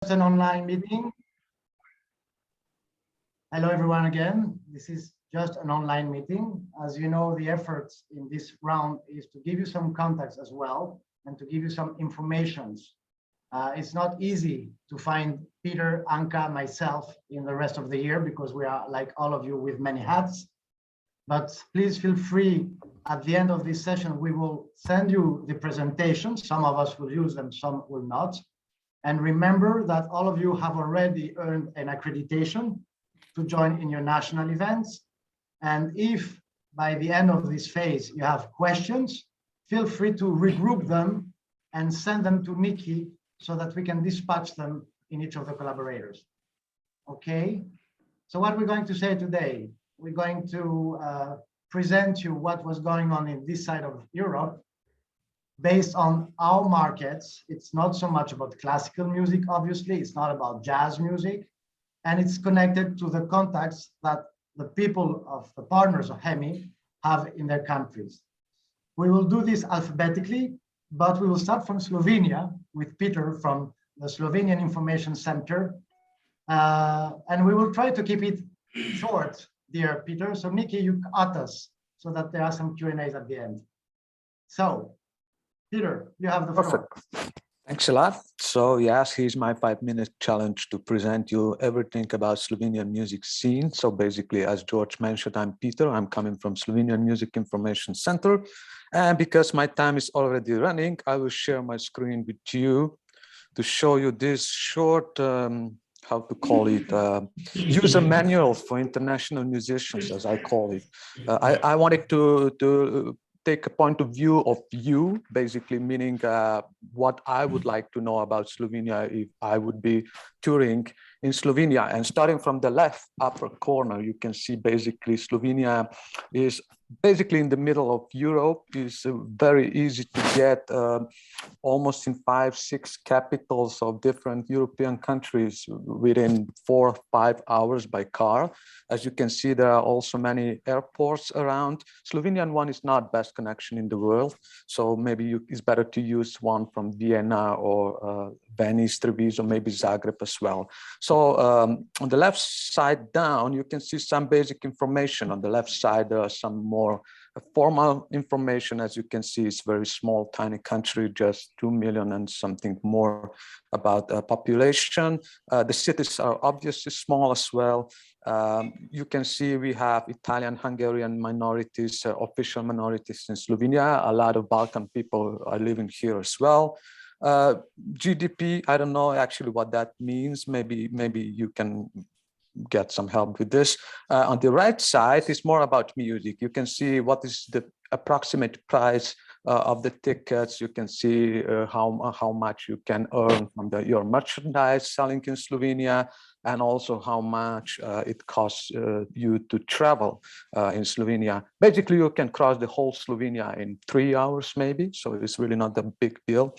An online meeting. Hello, everyone again. This is just an online meeting. As you know, the efforts in this round is to give you some context as well and to give you some informations. It's not easy to find Peter, Anka, myself in the rest of the year because we are, like all of you, with many hats. But please feel free. At the end of this session, we will send you the presentation. Some of us will use them, some will not. And remember that all of you have already earned an accreditation to join in your national events. And if by the end of this phase you have questions, feel free to regroup them and send them to Nikki so that we can dispatch them in each of the collaborators. Okay, so what we're going to say today, we're going to present you what was going on in this side of Europe based on our markets. It's not so much about classical music, obviously, it's not about jazz music, and it's connected to the contacts that the people of the partners of Hemi have in their countries. We will do this alphabetically, but we will start from Slovenia with Peter from the Slovenian Information Center. And we will try to keep it short, dear Peter. So Nikki, you cut us so that there are some Q&As at the end. So, Peter, you have the floor. Perfect. Thanks a lot. So yes, here's my 5-minute challenge to present you everything about Slovenian music scene. So basically, as George mentioned, I'm Peter. I'm coming from Slovenian Music Information Center. And because my time is already running, I will share my screen with you to show you this short, how to call it, user manual for international musicians, as I call it. I wanted to take a point of view of you, basically meaning what I would like to know about Slovenia if I would be touring in Slovenia. And starting from the left upper corner, you can see basically Slovenia is basically in the middle of Europe. Is very easy to get almost in 5-6 capitals of different European countries within 4 or 5 hours by car. As you can see, there are also many airports around. Slovenian one is not best connection in the world, so maybe it's better to use one from Vienna or Venice, Treviso, maybe Zagreb as well. So on the left side down, you can see some basic information. On the left side, there are some more formal information. As you can see, it's very small, tiny country, just 2 million and something more about population. The cities are obviously small as well. You can see we have Italian, Hungarian minorities, official minorities in Slovenia. A lot of Balkan people are living here as well. GDP, I don't know actually what that means. Maybe you can get some help with this. On the right side is more about music. You can see what is the approximate price of the tickets. You can see how much you can earn from your merchandise selling in Slovenia, and also how much it costs you to travel in Slovenia. Basically, you can cross the whole Slovenia in 3 hours maybe, so it's really not a big deal.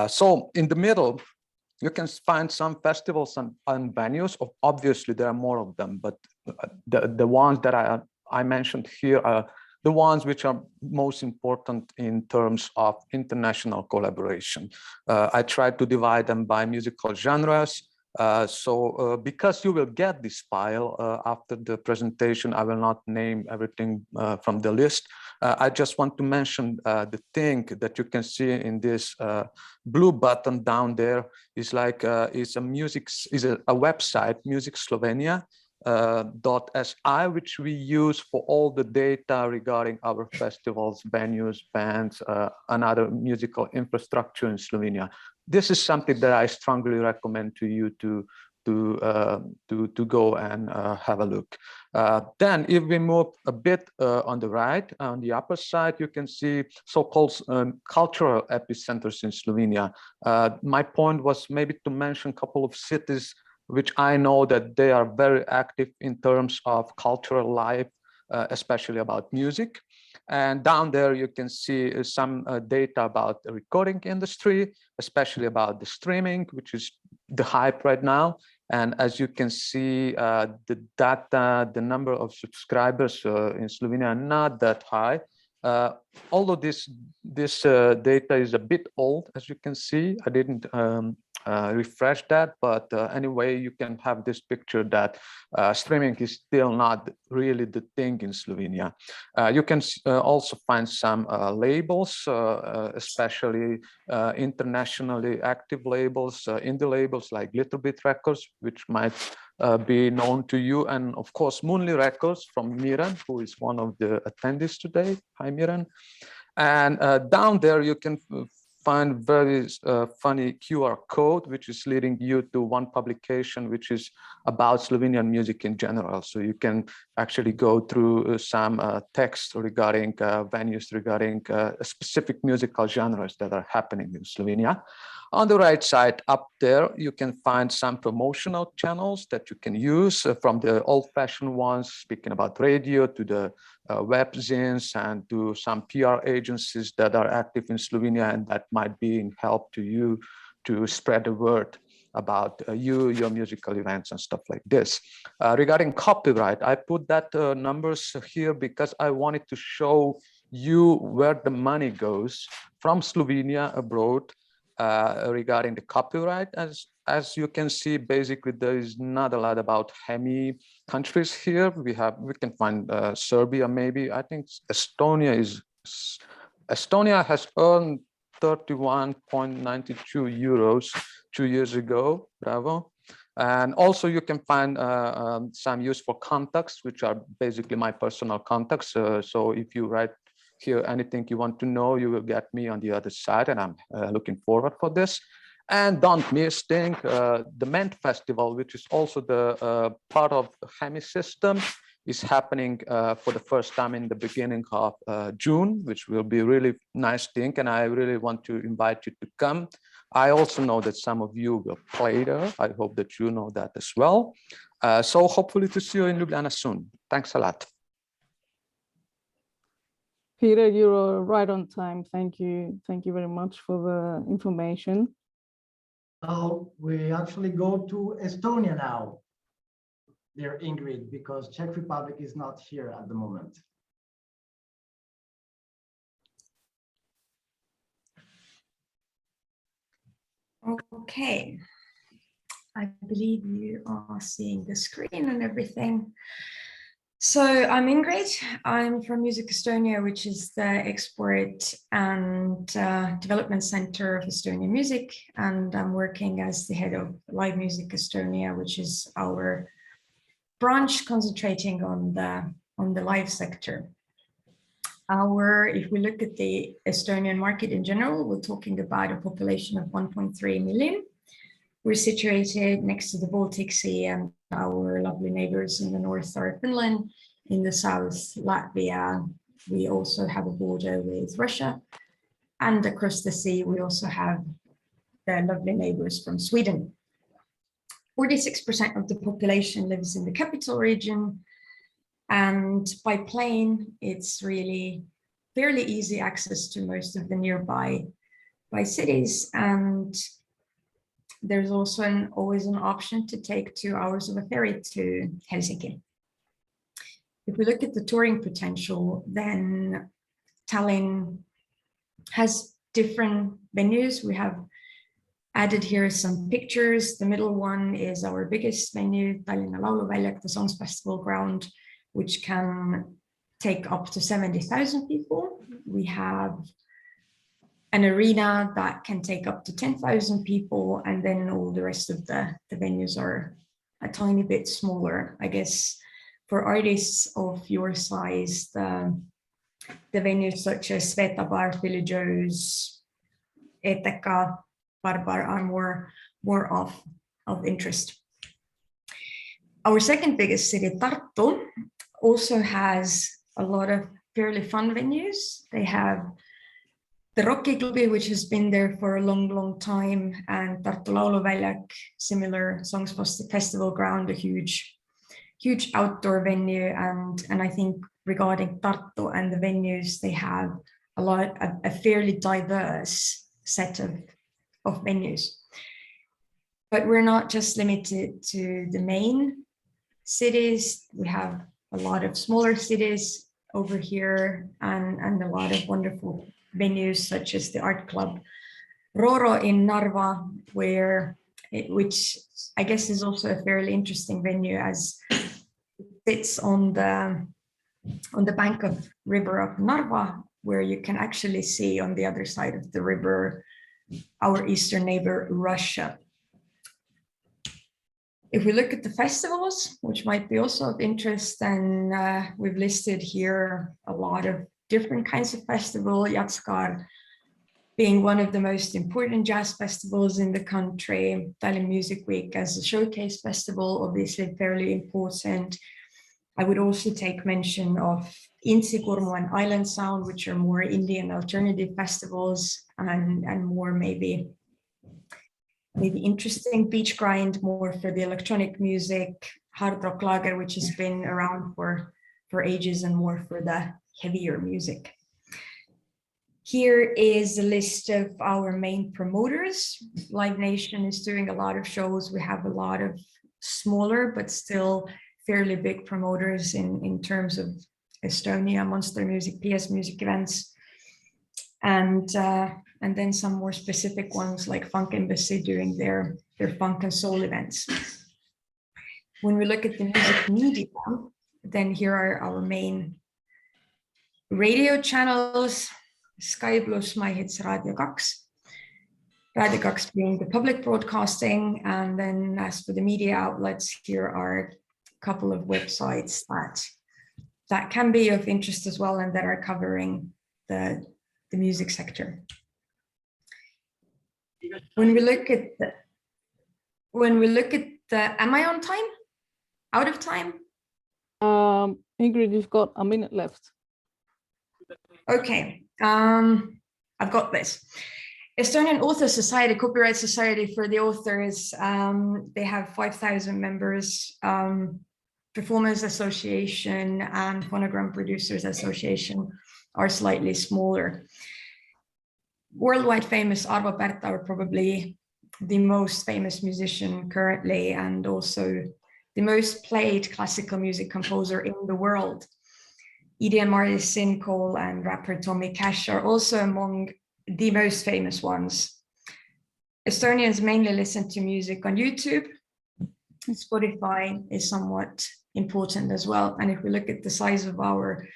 So in the middle, you can find some festivals and venues. Obviously, there are more of them, but the ones that I mentioned here are the ones which are most important in terms of international collaboration. I tried to divide them by musical genres. Because you will get this file after the presentation, I will not name everything from the list. I just want to mention the thing that you can see in this blue button down there is like is a website, Music Slovenia. .si, which we use for all the data regarding our festivals, venues, bands, and other musical infrastructure in Slovenia. This is something that I strongly recommend to you to go and have a look. Then if we move a bit on the right, on the upper side, you can see so-called cultural epicenters in Slovenia. My point was maybe to mention a couple of cities which I know that they are very active in terms of cultural life, especially about music. And down there, you can see some data about the recording industry, especially about the streaming, which is the hype right now. And as you can see, the data, the number of subscribers in Slovenia are not that high. Although this data is a bit old, as you can see, I didn't refresh that. But anyway, you can have this picture that streaming is still not really the thing in Slovenia. You can also find some labels, especially internationally active labels, indie labels like Little Bit Records, which might be known to you, and of course Moonly Records from Miran, who is one of the attendees today. Hi Miran. And down there you can find very funny QR code, which is leading you to one publication, which is about Slovenian music in general. So you can actually go through some text regarding venues, regarding specific musical genres that are happening in Slovenia. On the right side up there, you can find some promotional channels that you can use, from the old-fashioned ones, speaking about radio, to the web zines, and to some PR agencies that are active in Slovenia and that might be in help to you to spread the word about your musical events and stuff like this. Regarding copyright, I put that numbers here because I wanted to show you where the money goes from Slovenia abroad regarding the copyright. As you can see, basically there is not a lot about Hemi countries here. We can find Serbia, maybe. I think Estonia has earned 31.92 euros 2 years ago. Bravo. And also you can find some useful contacts, which are basically my personal contacts. So if you write here anything you want to know, you will get me on the other side, and I'm looking forward for this. And don't miss the MENT Festival, which is also the part of the Hemi system, is happening for the first time in the beginning of June, which will be a really nice thing, and I really want to invite you to come. I also know that some of you will play there. I hope that you know that as well. So hopefully to see you in Ljubljana soon. Thanks a lot. Peter, you're right on time. Thank you. Thank you very much for the information. Oh, we actually go to Estonia now, dear Ingrid, because Czech Republic is not here at the moment. Okay, I believe you are seeing the screen and everything. So I'm Ingrid. I'm from Music Estonia, which is the export and development center of Estonian music, and I'm working as the head of Live Music Estonia, which is our branch concentrating on the live sector. If we look at the Estonian market in general, we're talking about a population of 1.3 million. We're situated next to the Baltic Sea, and our lovely neighbors in the north are Finland, in the south, Latvia. We also have a border with Russia, and across the sea, we also have the lovely neighbors from Sweden. 46% of the population lives in the capital region, and by plane, it's really fairly easy access to most of the nearby cities. And there's also always an option to take 2 hours of a ferry to Helsinki. If we look at the touring potential, then Tallinn has different venues. We have added here some pictures. The middle one is our biggest venue, Tallinna Lauluväljak, the Songs Festival ground, which can take up to 70,000 people. We have an arena that can take up to 10,000 people, and then all the rest of the venues are a tiny bit smaller. I guess for artists of your size, the venues such as Sveta Bar, Billy Joe's, Eteka, Barbar are more of interest. Our second biggest city, Tartu, also has a lot of fairly fun venues. They have the Rocki Klubi, which has been there for a long time, and Tartu Lauluväljak, similar Songs Festival ground, a huge outdoor venue. And I think regarding Tartu and the venues, they have a fairly diverse set of venues. But we're not just limited to the main cities. We have a lot of smaller cities over here, and a lot of wonderful venues such as the art club Roro in Narva, where which I guess is also a fairly interesting venue as it sits on the bank of river of Narva, where you can actually see on the other side of the river our eastern neighbor Russia. If we look at the festivals, which might be also of interest, then we've listed here a lot of different kinds of festival, Jatskar being one of the most important jazz festivals in the country, Tallinn Music Week as a showcase festival, obviously fairly important. I would also take mention of Intsikurmu and Island Sound, which are more Indian alternative festivals and more maybe interesting. Beach Grind, more for the electronic music, Hard Rock Lager, which has been around for ages, and more for the heavier music. Here is a list of our main promoters. Live Nation is doing a lot of shows. We have a lot of smaller but still fairly big promoters in terms of Estonia, Monster Music, PS Music events, and then some more specific ones like Funk Embassy doing their funk and soul events. When we look at the music media, then here are our main radio channels: Sky Pluss, My Hits, Radio 2. Radio 2 being the public broadcasting, and then as for the media outlets, here are a couple of websites that can be of interest as well and that are covering the music sector. When we look at the, am I on time? Out of time? Ingrid, you've got a minute left. Okay, I've got this. Estonian Author Society, Copyright Society for the authors, they have 5,000 members. Performers Association and Phonogram Producers Association are slightly smaller. Worldwide famous Arvo Pärt are probably the most famous musician currently, and also the most played classical music composer in the world. EDM artist Sin Cole and rapper Tommy Cash are also among the most famous ones. Estonians mainly listen to music on YouTube. Spotify is somewhat important as well. And if we look at the size of our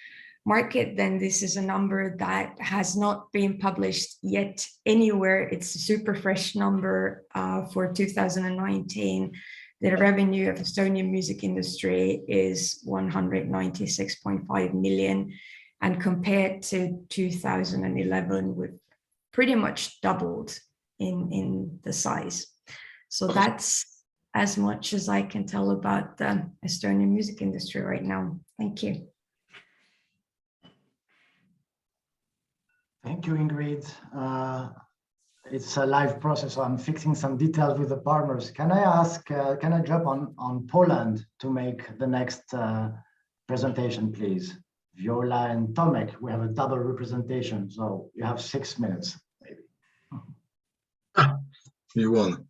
market, then this is a number that has not been published yet anywhere. It's a super fresh number for 2019. The revenue of Estonian music industry is 196.5 million, and compared to 2011, we've pretty much doubled in the size. So that's as much as I can tell about the Estonian music industry right now. Thank you. Thank you, Ingrid. It's a live process, so I'm fixing some details with the partners. Can I ask, can I drop on Poland to make the next presentation, please? Viola and Tomek, we have a double representation, so you have 6 minutes, maybe. You won.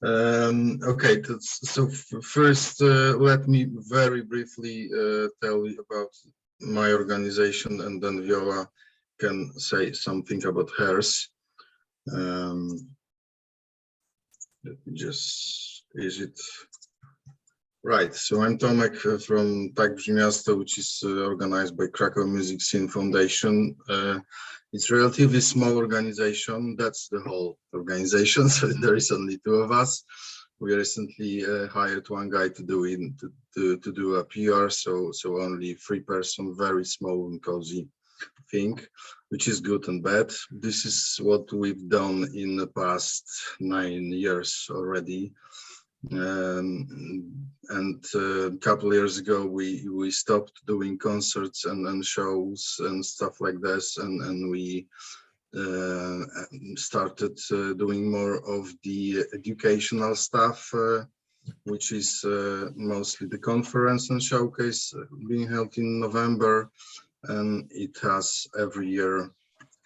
Okay, so first let me very briefly tell you about my organization, and then Viola can say something about hers. Let me just, is it right? So I'm Tomek from Tak Brzmi Miasto, which is organized by Krakow Music Scene Foundation. It's a relatively small organization. That's the whole organization. So there is only 2 of us. We recently hired one guy to do a PR. So only 3-person, very small and cozy thing, which is good and bad. This is what we've done in the past 9 years already. And a couple of years ago we stopped doing concerts and shows and stuff like this, and we started doing more of the educational stuff, which is mostly the conference and showcase being held in November, and it has every year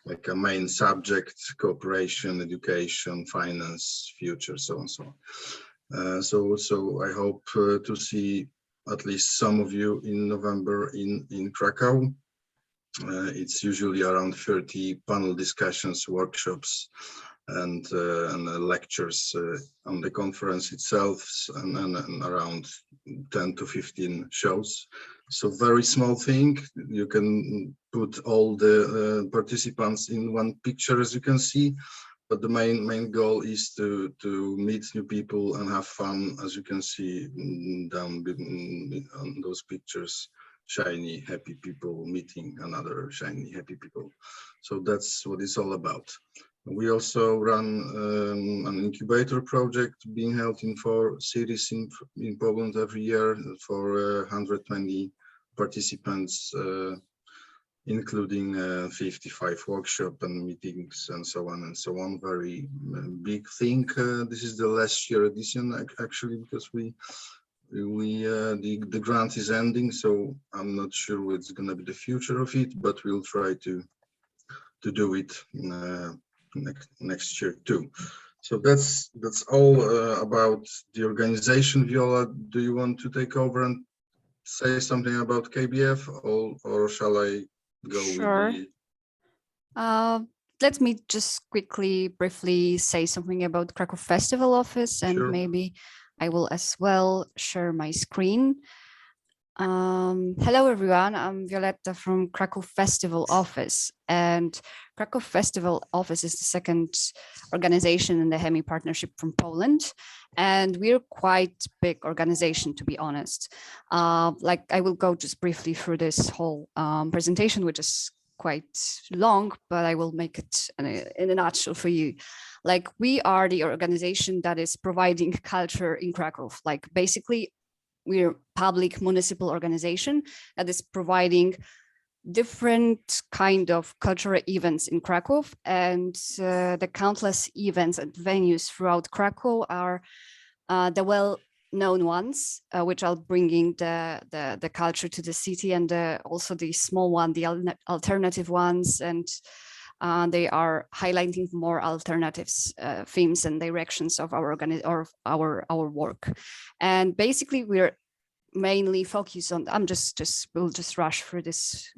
like a main subject: cooperation, education, finance, future, so on and so on. So I hope to see at least some of you in November in Krakow. It's usually around 30 panel discussions, workshops, and lectures on the conference itself, and around 10 to 15 shows. So very small thing. You can put all the participants in one picture, as you can see. But the main goal is to meet new people and have fun, as you can see down on those pictures. Shiny, happy people meeting another shiny, happy people. So that's what it's all about. We also run an incubator project being held in 4 cities in Poland every year for 120 participants, including 55 workshops and meetings and so on and so on. Very big thing. This is the last year edition actually, because the grant is ending, so I'm not sure what's going to be the future of it, but we'll try to do it next year too. So that's all about the organization. Viola, do you want to take over and say something about KBF, or shall I go? Sure. With Let me just briefly say something about Krakow Festival Office, and Sure. maybe I will as well share my screen. Hello everyone, I'm Violetta from Krakow Festival Office, and Krakow Festival Office is the second organization in the Hemi partnership from Poland, and we're quite big organization, to be honest. Like, I will go just briefly through this whole presentation, which is quite long, but I will make it in a nutshell for you. Like, we are the organization that is providing culture in Krakow. Like, basically, we're public municipal organization that is providing different kind of cultural events in Krakow, and the countless events and venues throughout Krakow are the well-known ones, which are bringing the culture to the city, and also the small one, the alternative ones, and they are highlighting more alternatives, themes and directions of our work. And basically, we're mainly focused on. We'll just rush through this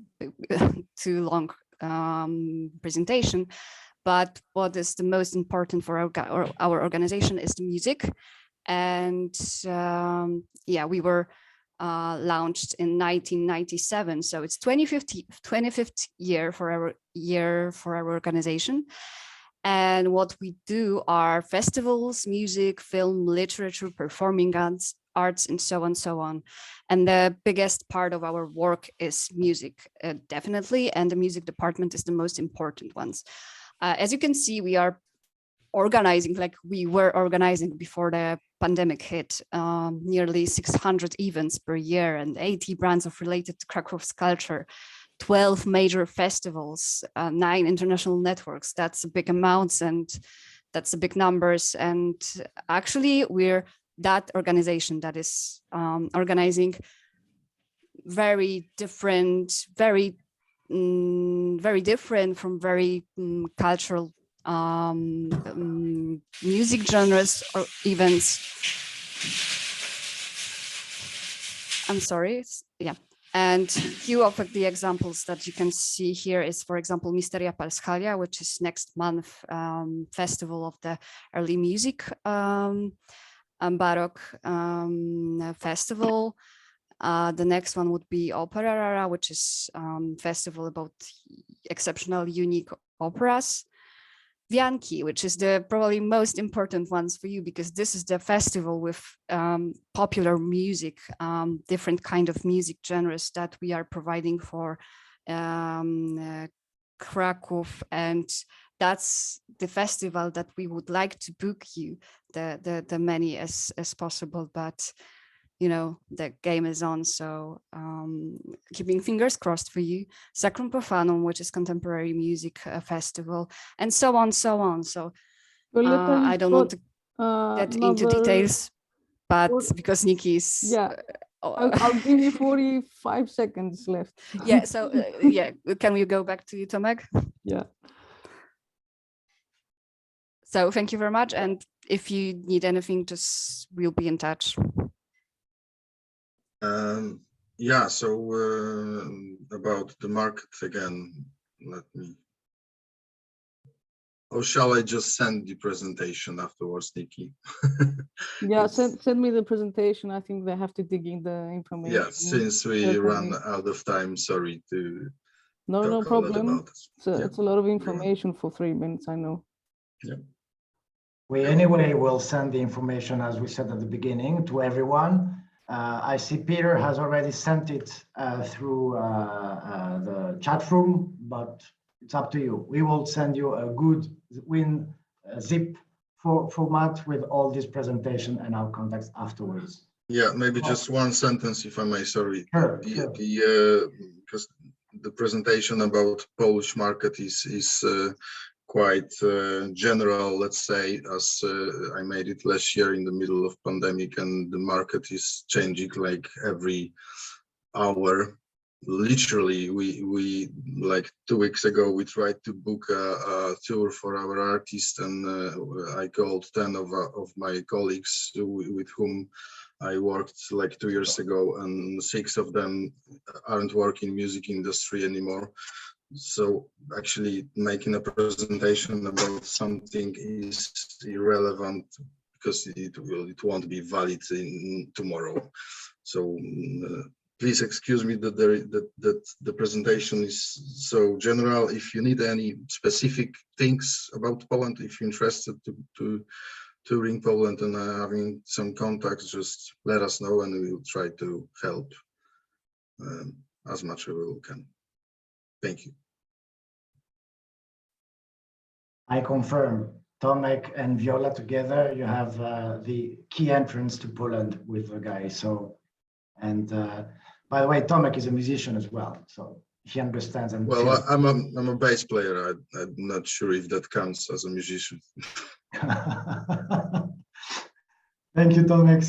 too long presentation. But what is the most important for our organization is the music, and yeah, we were launched in 1997, so it's 25th year for our organization. And what we do are festivals, music, film, literature, performing arts, and so on. And the biggest part of our work is music, definitely, and the music department is the most important ones. As you can see, we are organizing, like we were organizing before the pandemic hit, nearly 600 events per year and 80 brands of related to Krakow's culture, 12 major festivals, 9 international networks. That's a big amounts, and that's a big numbers. And actually, we're that organization that is organizing very different, very different from very cultural music genres or events. I'm sorry, yeah. And few of the examples that you can see here is, for example, Misteria Parschalia, which is next month, festival of the early music, Baroque festival. The next one would be Opera Rara, which is festival about exceptional, unique operas. Wianki, which is the probably most important ones for you, because this is the festival with popular music, different kind of music genres that we are providing for Krakow, and that's the festival that we would like to book you the many as possible, but you know, the game is on, so keeping fingers crossed for you. Sacrum Profanum, which is contemporary music festival, and so on. So I don't want to get into details, but because Nikki is... Yeah, I'll give you 45 seconds left. Yeah, so yeah, can we go back to you, Tomek? Yeah. So thank you very much, and if you need anything, just we'll be in touch. Yeah, so about the market again, let me Or shall I just send the presentation afterwards, Nikki? Yeah, It's- send me the presentation. I think they have to dig in the information. Yeah, since we run out of time, sorry to No, talk no a lot problem. about it. It's a lot of information for 3 minutes, I know. Yeah. We anyway will send the information, as we said at the beginning, to everyone. I see Peter has already sent it through the chat room, but it's up to you. We will send you a good zip format with all this presentation and our contacts afterwards. Yeah, maybe just one sentence, if I may, sorry. Sure, Because the presentation about Polish market is quite general, let's say, as I made it last year in the middle of pandemic, and the market is changing like every hour. Literally, we like 2 weeks ago, we tried to book a tour for our artist, and I called 10 of my colleagues with whom I worked like 2 years ago, and 6 of them aren't working in music industry anymore. So actually making a presentation about something is irrelevant because it won't be valid tomorrow. So please excuse me that the presentation is so general. If you need any specific things about Poland, if you're interested to touring Poland and having some contacts, just let us know and we will try to help as much as we can. Thank you. I confirm, Tomek and Viola together, you have the key entrance to Poland with the guy. So, and by the way, Tomek is a musician as well, so he understands. And well, I'm a bass player. I'm not sure if that counts as a musician. Thank you, Tomek.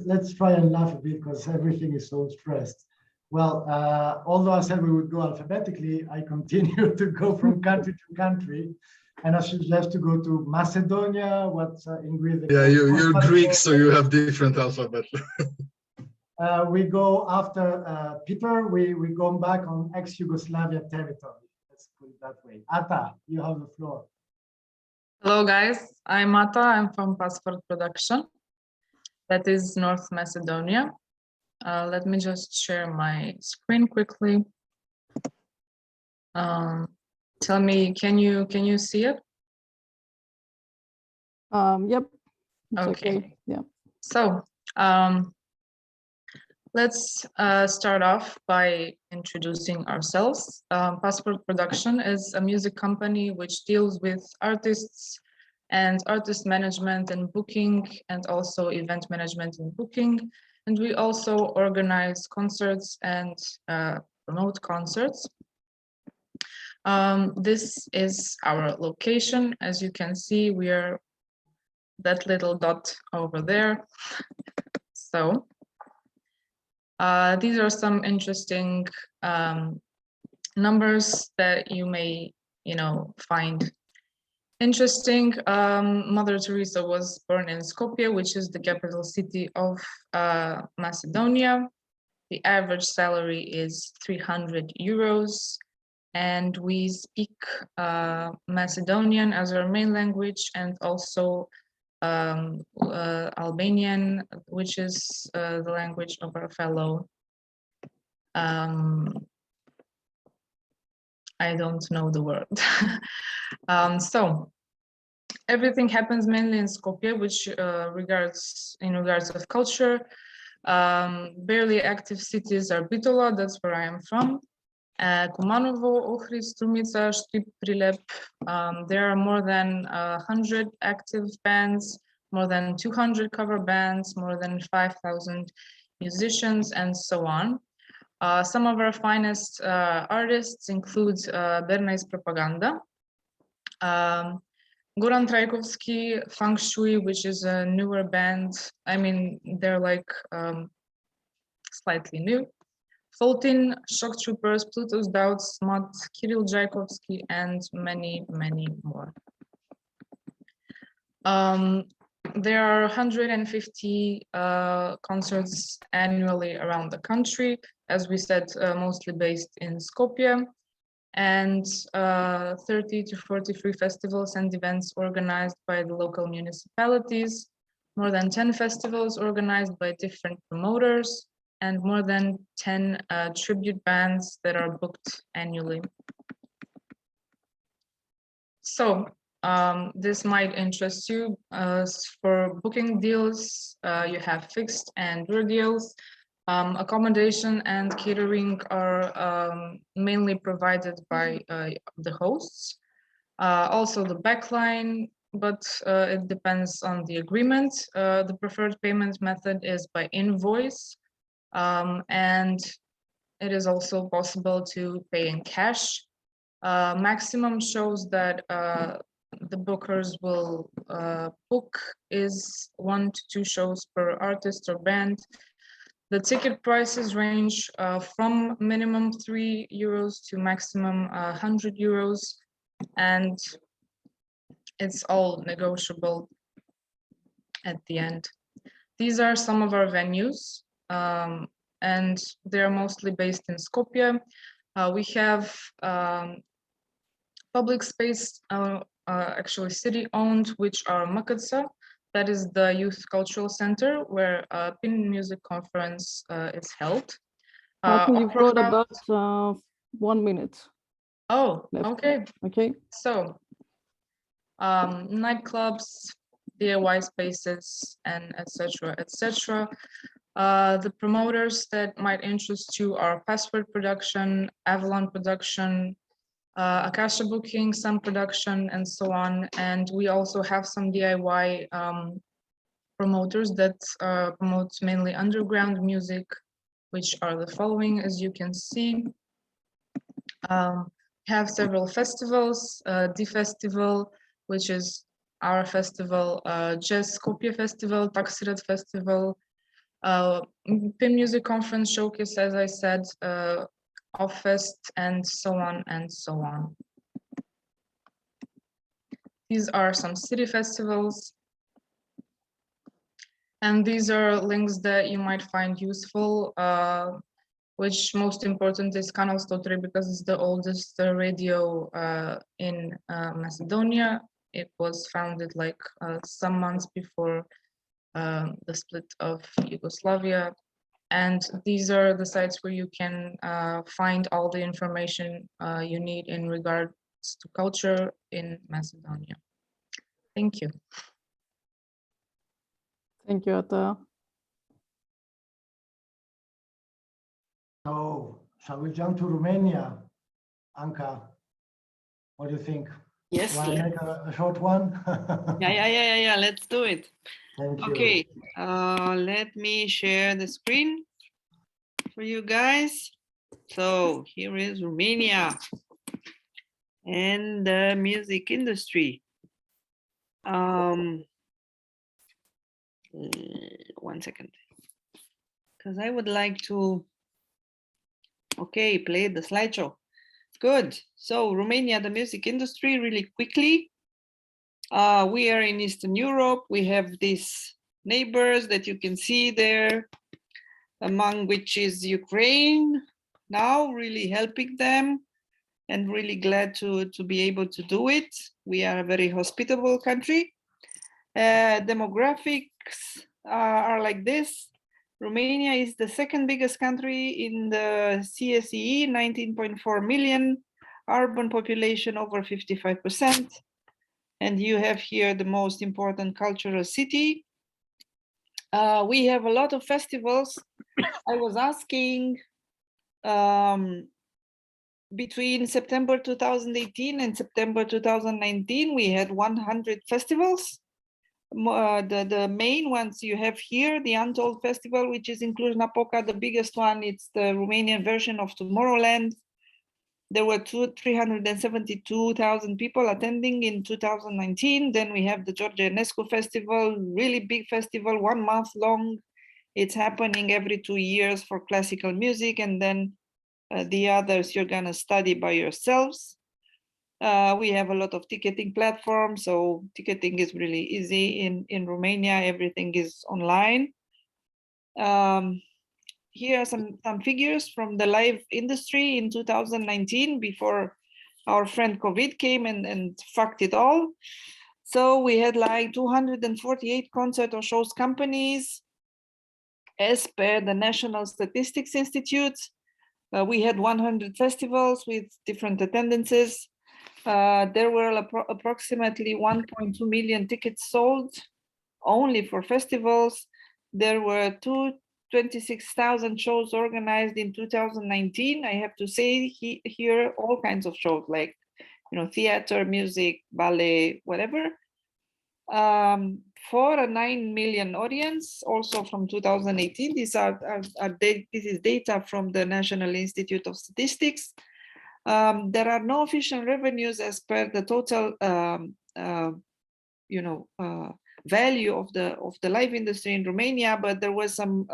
Let's try and laugh a bit because everything is so stressed. Well, although I said we would go alphabetically, I continue to go from country to country. And I should have to go to Macedonia. What's in Greek? Yeah, you're Greek, so you have different alphabet. We go after Peter. We go back on ex-Yugoslavia territory. Let's put it that way. Ata, you have the floor. Hello, guys. I'm Ata. I'm from Passport Production. That is North Macedonia. Let me just share my screen quickly. Tell me, can you see it? Yep. It's Okay. Yeah. So let's start off by introducing ourselves. Passport Production is a music company which deals with artists and artist management and booking, and also event management and booking. And we also organize concerts and promote concerts. This is our location. As you can see, we are that little dot over there. So these are some interesting numbers that you may, find interesting. Mother Teresa was born in Skopje, which is the capital city of Macedonia. The average salary is 300 euros. And we speak Macedonian as our main language, and also Albanian, which is the language of our fellow. I don't know the word. So everything happens mainly in Skopje, which in regards of culture. Barely active cities are Bitola, that's where I am from. Kumanovo, Ohrid, Strumica, Štip, Prilep. There are more than 100 active bands, more than 200 cover bands, more than 5,000 musicians, and so on. Some of our finest artists include Bernays Propaganda, Goran Trajkovski, Feng Shui, which is a newer band. I mean, they're like slightly new. Fulton, Shock Troopers, Pluto's Doubts, Smut, Kirill Tchaikovsky, and many, many more. There are 150 concerts annually around the country, as we said, mostly based in Skopje. and 30 to 43 festivals and events organized by the local municipalities, more than 10 festivals organized by different promoters, and more than 10 tribute bands that are booked annually. So this might interest you. For booking deals, you have fixed and tour deals. Accommodation and catering are mainly provided by the hosts. Also the backline, but it depends on the agreement. The preferred payment method is by invoice, and it is also possible to pay in cash. Maximum shows that the bookers will book is 1 to 2 shows per artist or band. The ticket prices range from minimum €3 to maximum €100, and it's all negotiable at the end. These are some of our venues, and they're mostly based in Skopje. We have public space, actually city-owned, which are Makaca. That is the youth cultural center where PIN Music Conference is held. Martin, you've got about 1 minute. Oh, left. okay. Okay. So, nightclubs, DIY spaces, and etc., etc. The promoters that might interest you are Password Production, Avalon Production, Akasha Booking, Sun Production, and so on. And we also have some DIY promoters that promote mainly underground music, which are the following, as you can see. Have several festivals, D Festival, which is our festival, Jazz Skopje Festival, Taxirat Festival, PIN Music Conference Showcase, as I said, Off-Fest, and so on and so on. These are some city festivals. And these are links that you might find useful, which most important is Kanal 103 because it's the oldest radio in Macedonia. It was founded like some months before the split of Yugoslavia. And these are the sites where you can find all the information you need in regards to culture in Macedonia. Thank you. Thank you, Ata. So, shall we jump to Romania? Anka, what do you think? Yes. Want to make a short one? Yeah. Let's do it. Thank you. Okay. Let me share the screen for you guys. So here is Romania and the music industry. 1 second, because I would like to, play the slideshow. Good. So Romania, the music industry, really quickly. We are in Eastern Europe. We have these neighbors that you can see there, among which is Ukraine, now really helping them and really glad to be able to do it. We are a very hospitable country. Demographics are like this. Romania is the second biggest country in the CSEE, 19.4 million, urban population over 55%. And you have here the most important cultural city. We have a lot of festivals. I was asking between September 2018 and September 2019, we had 100 festivals. The main ones you have here, the Untold Festival, which is in Cluj-Napoca, the biggest one. It's the Romanian version of Tomorrowland. There were 372,000 people attending in 2019. Then we have the George Enescu Festival, really big festival, 1 month long. It's happening every 2 years for classical music. And then the others you're gonna study by yourselves. We have a lot of ticketing platforms, so ticketing is really easy in Romania. Everything is online. Here are some figures from the live industry in 2019 before our friend COVID came and fucked it all. So we had like 248 concert or shows companies as per the National Statistics Institute. We had 100 festivals with different attendances. There were approximately 1.2 million tickets sold only for festivals. There were 26,000 shows organized in 2019. I have to say here all kinds of shows like, theater, music, ballet, whatever. For a 9 million audience, also from 2018. This is data from the National Institute of Statistics. There are no official revenues as per the total, value of the live industry in Romania, but there was some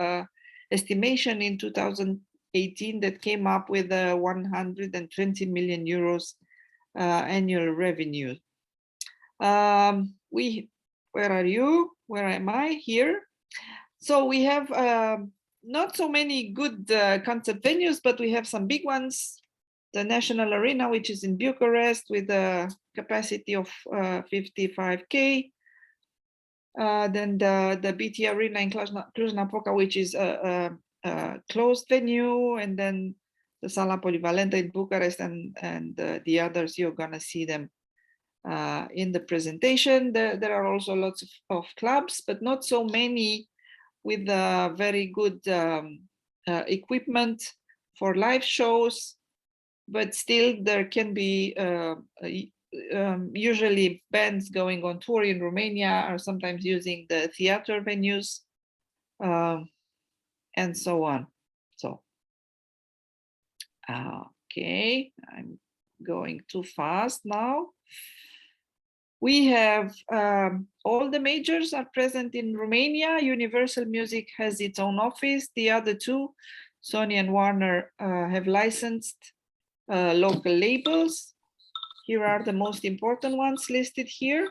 estimation in 2018 that came up with 120 million euros annual revenue. Where are you? Where am I? Here. So we have not so many good concert venues, but we have some big ones. The National Arena, which is in Bucharest with a capacity of 55K. Then the BT Arena in Cluj-Napoca, which is a closed venue, and then the Sala Polivalenta in Bucharest, and the others, you're gonna see them in the presentation. There are also lots of clubs, but not so many with very good equipment for live shows. But still, there can be usually bands going on tour in Romania are sometimes using the theater venues and so on. So, okay, I'm going too fast now. We have all the majors are present in Romania. Universal Music has its own office. The other two, Sony and Warner, have licensed local labels. Here are the most important ones listed here.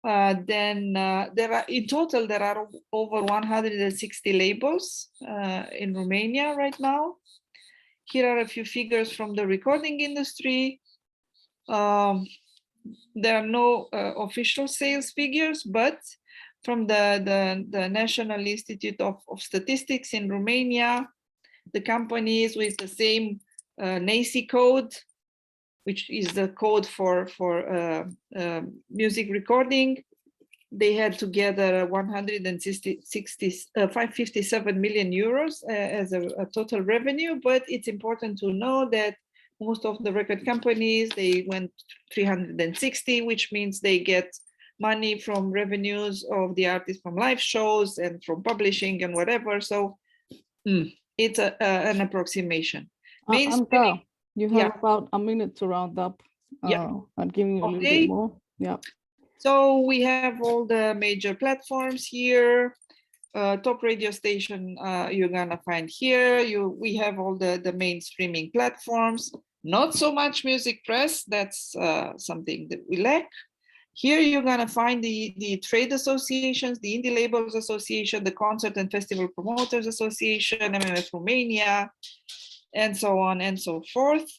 Then there are, in total, there are over 160 labels in Romania right now. Here are a few figures from the recording industry. There are no official sales figures, but from the National Institute of Statistics in Romania, the companies with the same NACI code, which is the code for music recording, they had together 557 million euros as a total revenue. But it's important to know that most of the record companies, they went 360, which means they get money from revenues of the artists from live shows and from publishing and whatever. So it's an approximation. Anca, you have about a minute to round up. I'm giving you a little bit more. Yeah. So we have all the major platforms here. Top radio station you're gonna find here. We have all the main streaming platforms. Not so much music press. That's something that we lack. Here you're gonna find the trade associations, the Indie Labels Association, the Concert and Festival Promoters Association, MMF Romania, and so on and so forth.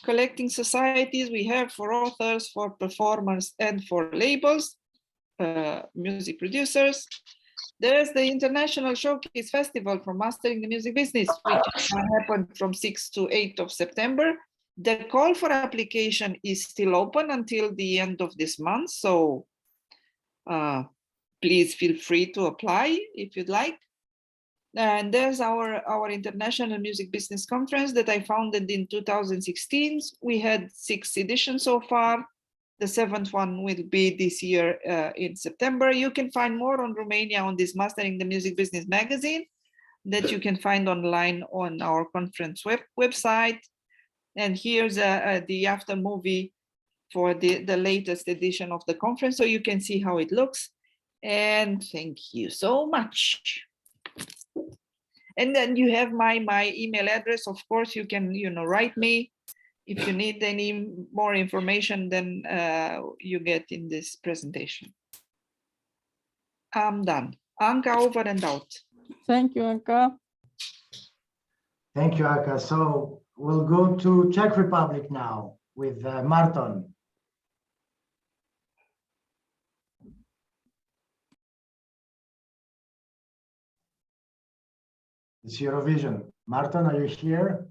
Collecting societies we have for authors, for performers, and for labels, music producers. There's the International Showcase Festival for Mastering the Music Business, which happened from 6th to 8th of September. The call for application is still open until the end of this month, so please feel free to apply if you'd like. And there's our International Music Business Conference that I founded in 2016. We had 6 editions so far. The 7th one will be this year in September. You can find more on Romania on this Mastering the Music Business magazine that you can find online on our conference website. And here's the after movie for the latest edition of the conference, so you can see how it looks. And thank you so much. And then you have my email address. Of course, you can write me if you need any more information than you get in this presentation. I'm done. Anca, over and out. Thank you, Anca. Thank you, Anca. So we'll go to Czech Republic now. with Marton. It's Eurovision. Marton, are you here?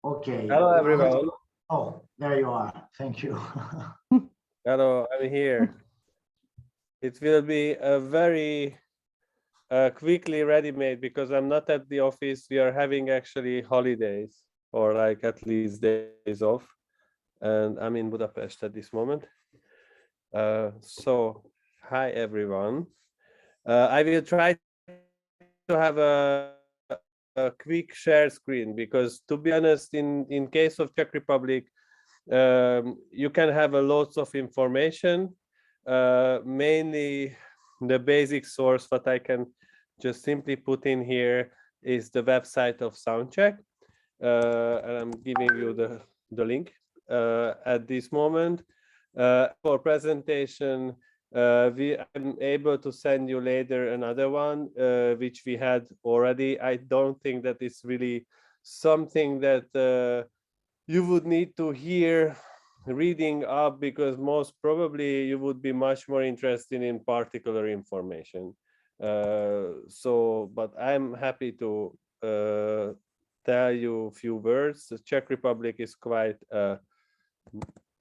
Okay. Hello, everyone. Oh, there you are. Thank you. Hello, I'm here. It will be a very quickly ready-made because I'm not at the office. We are having actually holidays, or like at least days off. And I'm in Budapest at this moment. So, hi, everyone. I will try to have a quick share screen because, to be honest, in case of Czech Republic, you can have a lots of information, mainly the basic source what I can just simply put in here is the website of Soundcheck, and I'm giving you the link at this moment. For presentation, I'm able to send you later another one, which we had already. I don't think that it's really something that you would need to hear reading up, because most probably you would be much more interested in particular information. But I'm happy to tell you a few words. The Czech Republic is quite,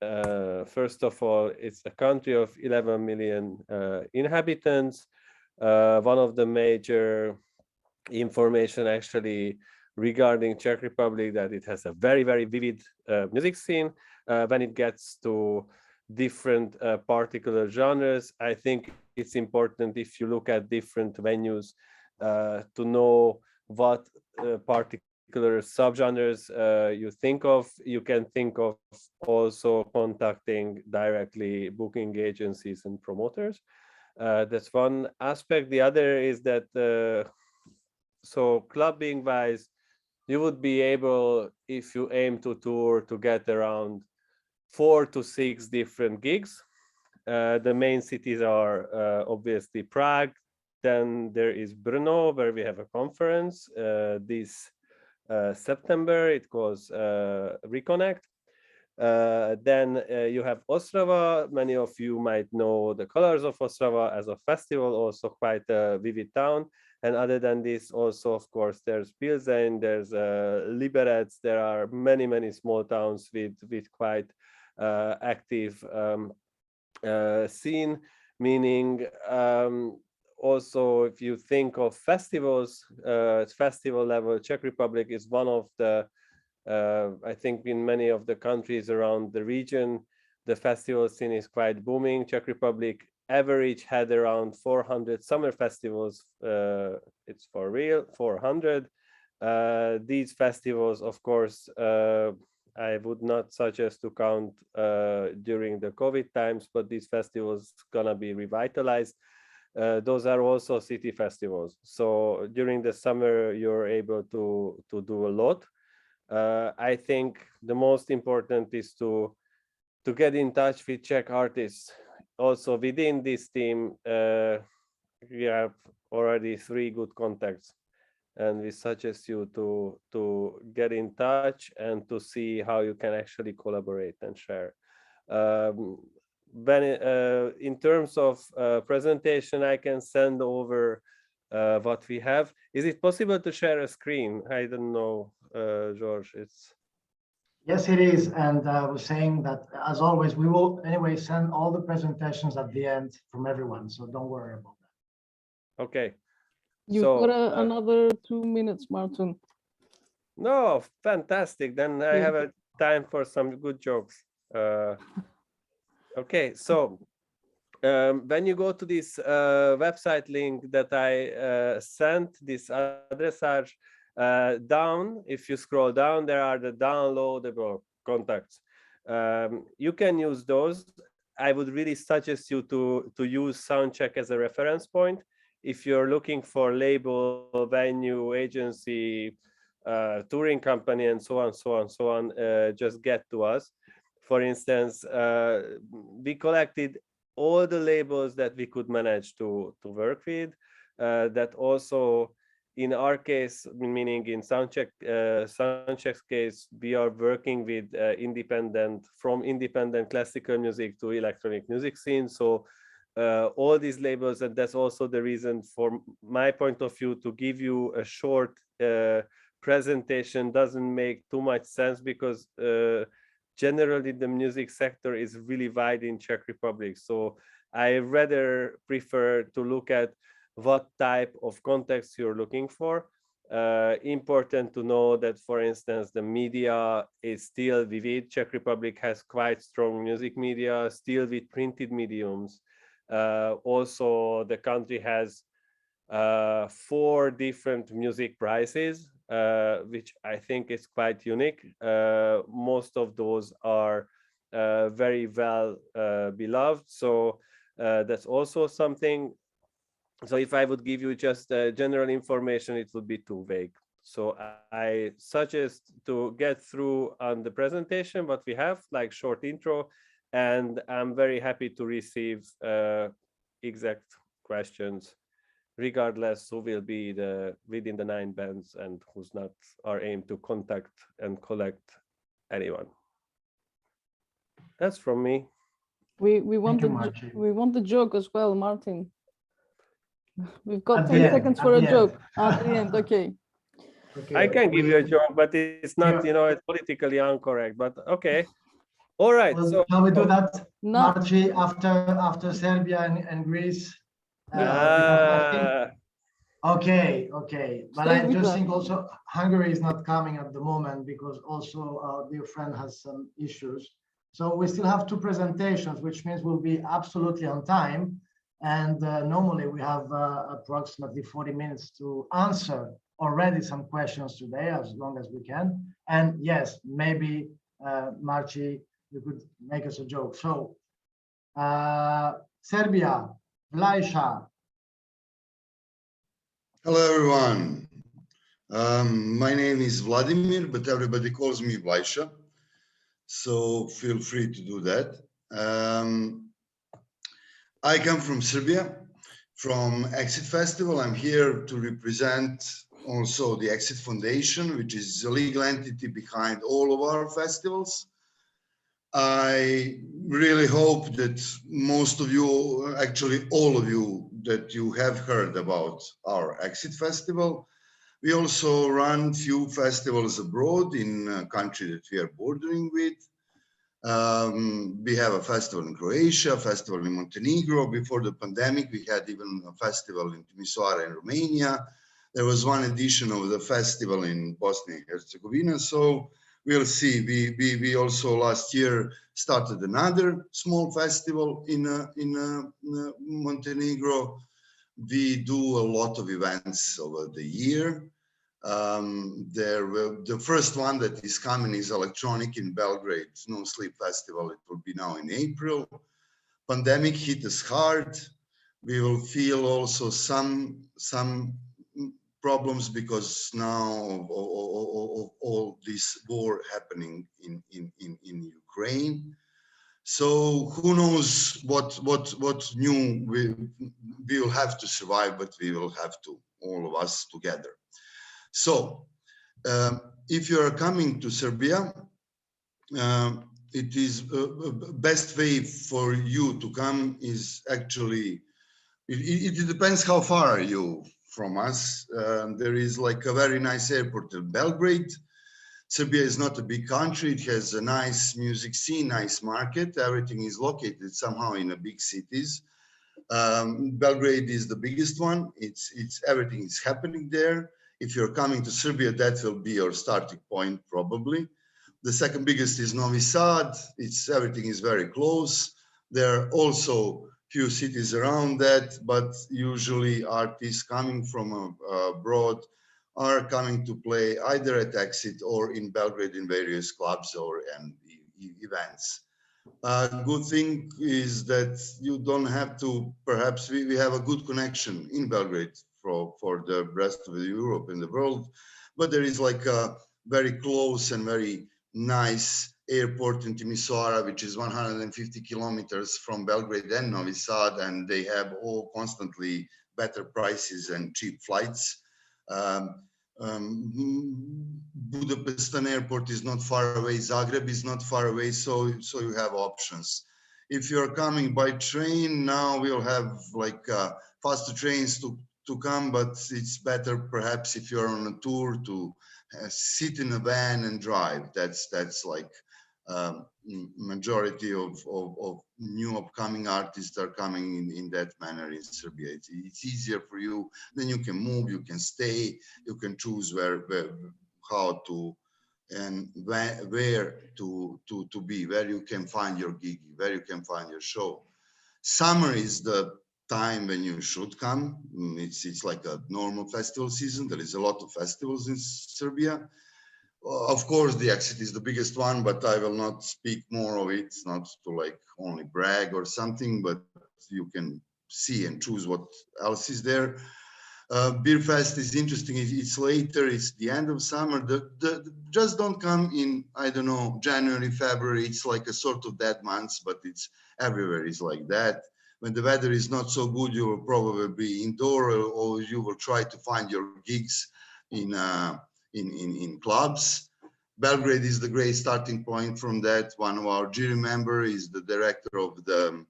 first of all, it's a country of 11 million inhabitants. One of the major information actually regarding Czech Republic that it has a very, very vivid music scene. When it gets to different particular genres, I think it's important, if you look at different venues, to know what particular subgenres you think of. You can think of also contacting directly booking agencies and promoters. That's one aspect. The other is that so clubbing wise, you would be able, if you aim to tour, to get around 4 to 6 different gigs. The main cities are obviously Prague. Then there is Brno, where we have a conference this September. It calls Reconnect. Then you have Ostrava. Many of you might know the colors of Ostrava as a festival, also quite a vivid town. And other than this, also, of course, there's Pilsen, there's Liberec. There are many, many small towns with quite active scene, meaning also, if you think of festivals, festival level, Czech Republic is one of the I think in many of the countries around the region, the festival scene is quite booming. Czech Republic average had around 400 summer festivals. It's for real, 400. These festivals, of course, I would not suggest to count during the COVID times, but these festivals gonna be revitalized. Those are also city festivals. So during the summer, you're able to do a lot. I think the most important is to get in touch with Czech artists. Also within this team, we have already 3 good contacts, and we suggest you to get in touch and to see how you can actually collaborate and share. In terms of presentation, I can send over what we have. Is it possible to share a screen? I don't know, George. Yes, it is. And I was saying that, as always, we will anyway send all the presentations at the end from everyone. So don't worry about that. Okay. You've got another 2 minutes, Martin. No, fantastic. Then I have a time for some good jokes. Okay, so when you go to this website link that I sent, this addressage, down, if you scroll down, there are the downloadable contacts. You can use those. I would really suggest you to use Soundcheck as a reference point. If you're looking for label, venue, agency, touring company, and so on, just get to us. For instance, we collected all the labels that we could manage to work with. that also in our case, meaning in Soundcheck's case, we are working with from independent classical music to electronic music scene. So all these labels, and that's also the reason from my point of view to give you a short presentation doesn't make too much sense, because generally the music sector is really wide in Czech Republic. So I rather prefer to look at what type of context you're looking for. Important to know that, for instance, the media is still vivid. Czech Republic has quite strong music media, still with printed mediums. Also, the country has 4 different music prizes, which I think is quite unique. Most of those are very well beloved. So that's also something. So if I would give you just general information, it would be too vague. So I suggest to get through on the presentation what we have, like short intro, and I'm very happy to receive exact questions, regardless who will be within the 9 bands and who's not. Our aim to contact and collect anyone. That's from me. We want the joke as well, Martin. We've got 10 seconds for a joke at the end. Okay. I can give you a joke, but it's not, it's politically incorrect, but okay. All right. Well, so shall we do that, Marci, after Serbia and Greece? Okay. But I just think also Hungary is not coming at the moment, because also our dear friend has some issues. So we still have 2 presentations, which means we'll be absolutely on time. And normally we have approximately 40 minutes to answer already some questions today, as long as we can. And yes, maybe, Marci, you could make us a joke. So, Serbia, Vlajša. Hello, everyone. My name is Vladimir, but everybody calls me Vlajša. So feel free to do that. I come from Serbia, from Exit Festival. I'm here to represent also the Exit Foundation, which is the legal entity behind all of our festivals. I really hope that most of you, actually all of you, that you have heard about our Exit Festival. We also run few festivals abroad in a country that we are bordering with. We have a festival in Croatia, a festival in Montenegro. Before the pandemic, we had even a festival in Timisoara in Romania. There was one edition of the festival in Bosnia and Herzegovina. So we'll see. We also last year started another small festival in Montenegro. We do a lot of events over the year. The first one that is coming is electronic in Belgrade, No Sleep Festival. It will be now in April. Pandemic hit us hard. We will feel also some problems because now of all this war happening in Ukraine. So who knows what new we will have to survive, but we will have to, all of us together. So if you are coming to Serbia, it is best way for you to come is actually, it depends how far are you from us. There is like a very nice airport in Belgrade. Serbia is not a big country. It has a nice music scene, nice market. Everything is located somehow in the big cities. Belgrade is the biggest one. Everything is happening there. If you're coming to Serbia, that will be your starting point, probably. The second biggest is Novi Sad. Everything is very close. There are also few cities around that, but usually artists coming from abroad are coming to play either at Exit or in Belgrade in various clubs and events. Good thing is that you don't have to, perhaps we have a good connection in Belgrade for the rest of Europe and the world, but there is like a very close and very nice airport in Timisoara, which is 150 kilometers from Belgrade and Novi Sad, and they have all constantly better prices and cheap flights. Budapest Airport is not far away. Zagreb is not far away, so you have options. If you're coming by train, now we'll have like faster trains to come, but it's better perhaps if you're on a tour to sit in a van and drive. That's like majority of new upcoming artists are coming in that manner in Serbia. It's easier for you. Then you can move, you can stay, you can choose where how to and where to be, where you can find your gig, where you can find your show. Summer is the time when you should come. It's like a normal festival season. There is a lot of festivals in Serbia. Of course, the Exit is the biggest one, but I will not speak more of it, not to like only brag or something, but you can see and choose what else is there. Beer Fest is interesting. It's later, it's the end of summer. Just don't come in, I don't know, January, February. It's like a sort of dead months, but it's everywhere is like that. When the weather is not so good, you will probably be indoor, or you will try to find your gigs in clubs. Belgrade is the great starting point from that. One of our jury members is the director of the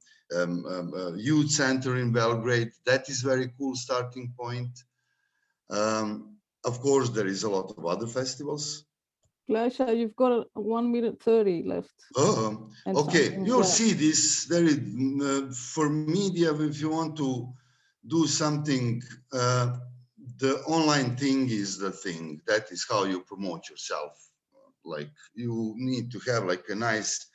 youth center in Belgrade. That is very cool starting point. Of course, there is a lot of other festivals. Glasha, you've got 1 minute 30 left. Oh, okay. You'll see this. There is, for media, if you want to do something, the online thing is the thing. That is how you promote yourself. Like you need to have like a nice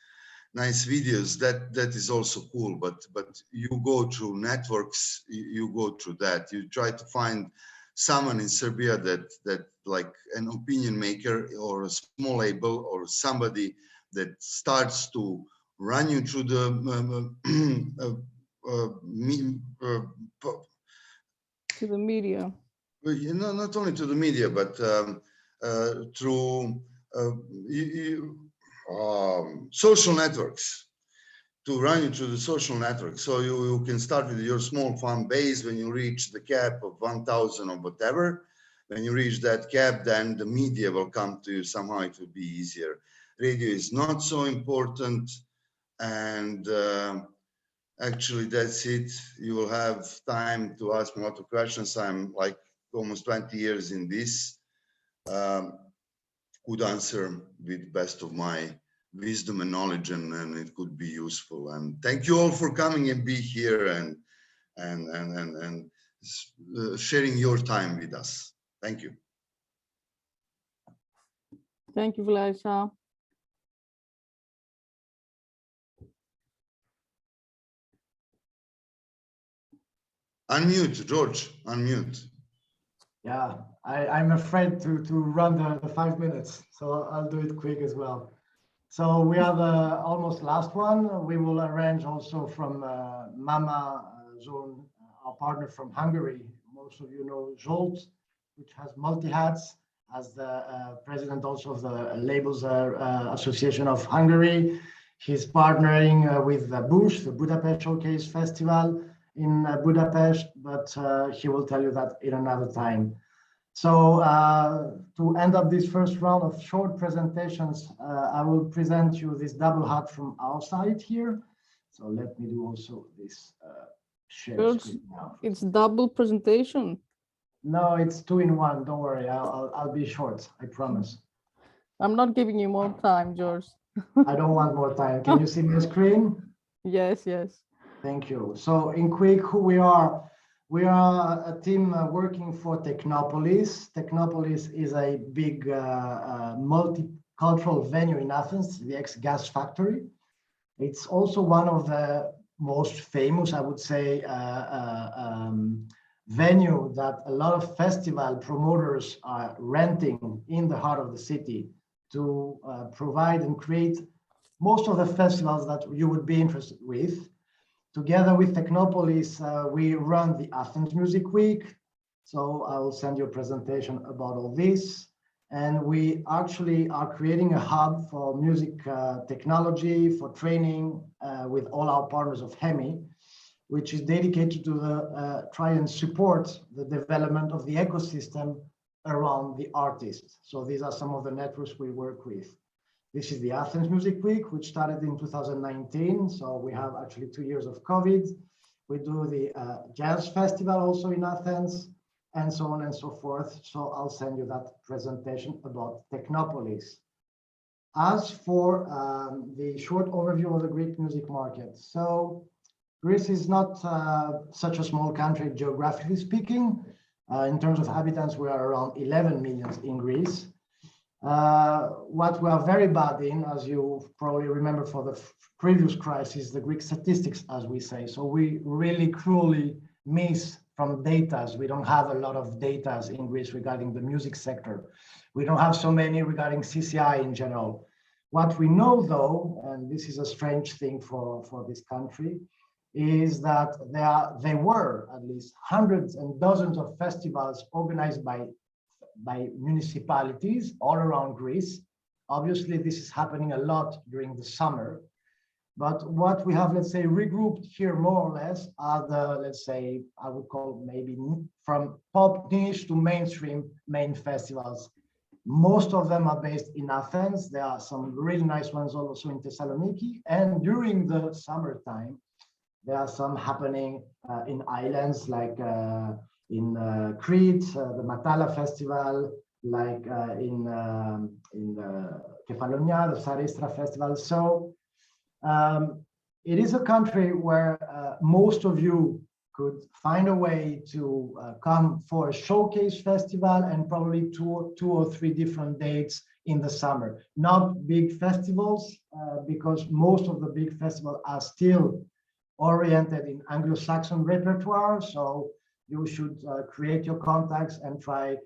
videos. That is also cool. But you go through networks. You go through that. You try to find someone in Serbia that like an opinion maker or a small label or somebody that starts to run you through the to the media. You know, not only to the media, but through social networks, to run you through the social network. So you can start with your small fan base. When you reach the cap of 1,000 or whatever, when you reach that cap, then the media will come to you. Somehow it will be easier. Radio is not so important. And actually, that's it. You will have time to ask me a lot of questions. I'm like almost 20 years in this. Could answer with best of my wisdom and knowledge, and it could be useful. And thank you all for coming and be here and sharing your time with us. Thank you. Thank you, Vlasa. Unmute, George, unmute. Yeah, I'm afraid to run the 5 minutes, so I'll do it quick as well. So we are the almost last one. We will arrange also from Mama Zone, our partner from Hungary. Most of you know Zsolt, which has multi-hats, as the president also of the Labels Association of Hungary. He's partnering with Bush, the Budapest Showcase Festival in Budapest, but he will tell you that in another time. So to end up this first round of short presentations, I will present you this double hat from our side here. So let me do also this share screen now. It's double presentation. No, it's 2-in-1. Don't worry, I'll be short, I promise. I'm not giving you more time, George. I don't want more time. Can you see my screen? Yes, yes. Thank you. So in quick, who we are a team working for Technopolis. Technopolis is a big multicultural venue in Athens, the ex-gas factory. It's also one of the most famous, I would say, venue that a lot of festival promoters are renting in the heart of the city to provide and create most of the festivals that you would be interested with. Together with Technopolis, we run the Athens Music Week. So I will send you a presentation about all this. And we actually are creating a hub for music technology, for training with all our partners of Hemi. which is dedicated to try and support the development of the ecosystem around the artists. So these are some of the networks we work with. This is the Athens Music Week, which started in 2019. So we have actually 2 years of COVID. We do the Jazz Festival also in Athens, and so on and so forth. So I'll send you that presentation about Technopolis. As for the short overview of the Greek music market. So Greece is not such a small country, geographically speaking. In terms of inhabitants, we are around 11 million in Greece. What we are very bad in, as you probably remember for the previous crisis, the Greek statistics, as we say. So we really cruelly miss from data. We don't have a lot of data in Greece regarding the music sector. We don't have so many regarding CCI in general. What we know though, and this is a strange thing for this country, is that there were at least hundreds and dozens of festivals organized by municipalities all around Greece. Obviously, this is happening a lot during the summer. But what we have, let's say, regrouped here more or less are the, let's say, I would call maybe from pop niche to mainstream main festivals. Most of them are based in Athens. There are some really nice ones also in Thessaloniki. And during the summertime, there are some happening in islands like in Crete, the Matala Festival, like in Kefalonia, the Saristra Festival. So it is a country where most of you could find a way to come for a showcase festival and probably two or three different dates in the summer. Not big festivals, because most of the big festivals are still oriented in Anglo-Saxon repertoire. So you should create your contacts and try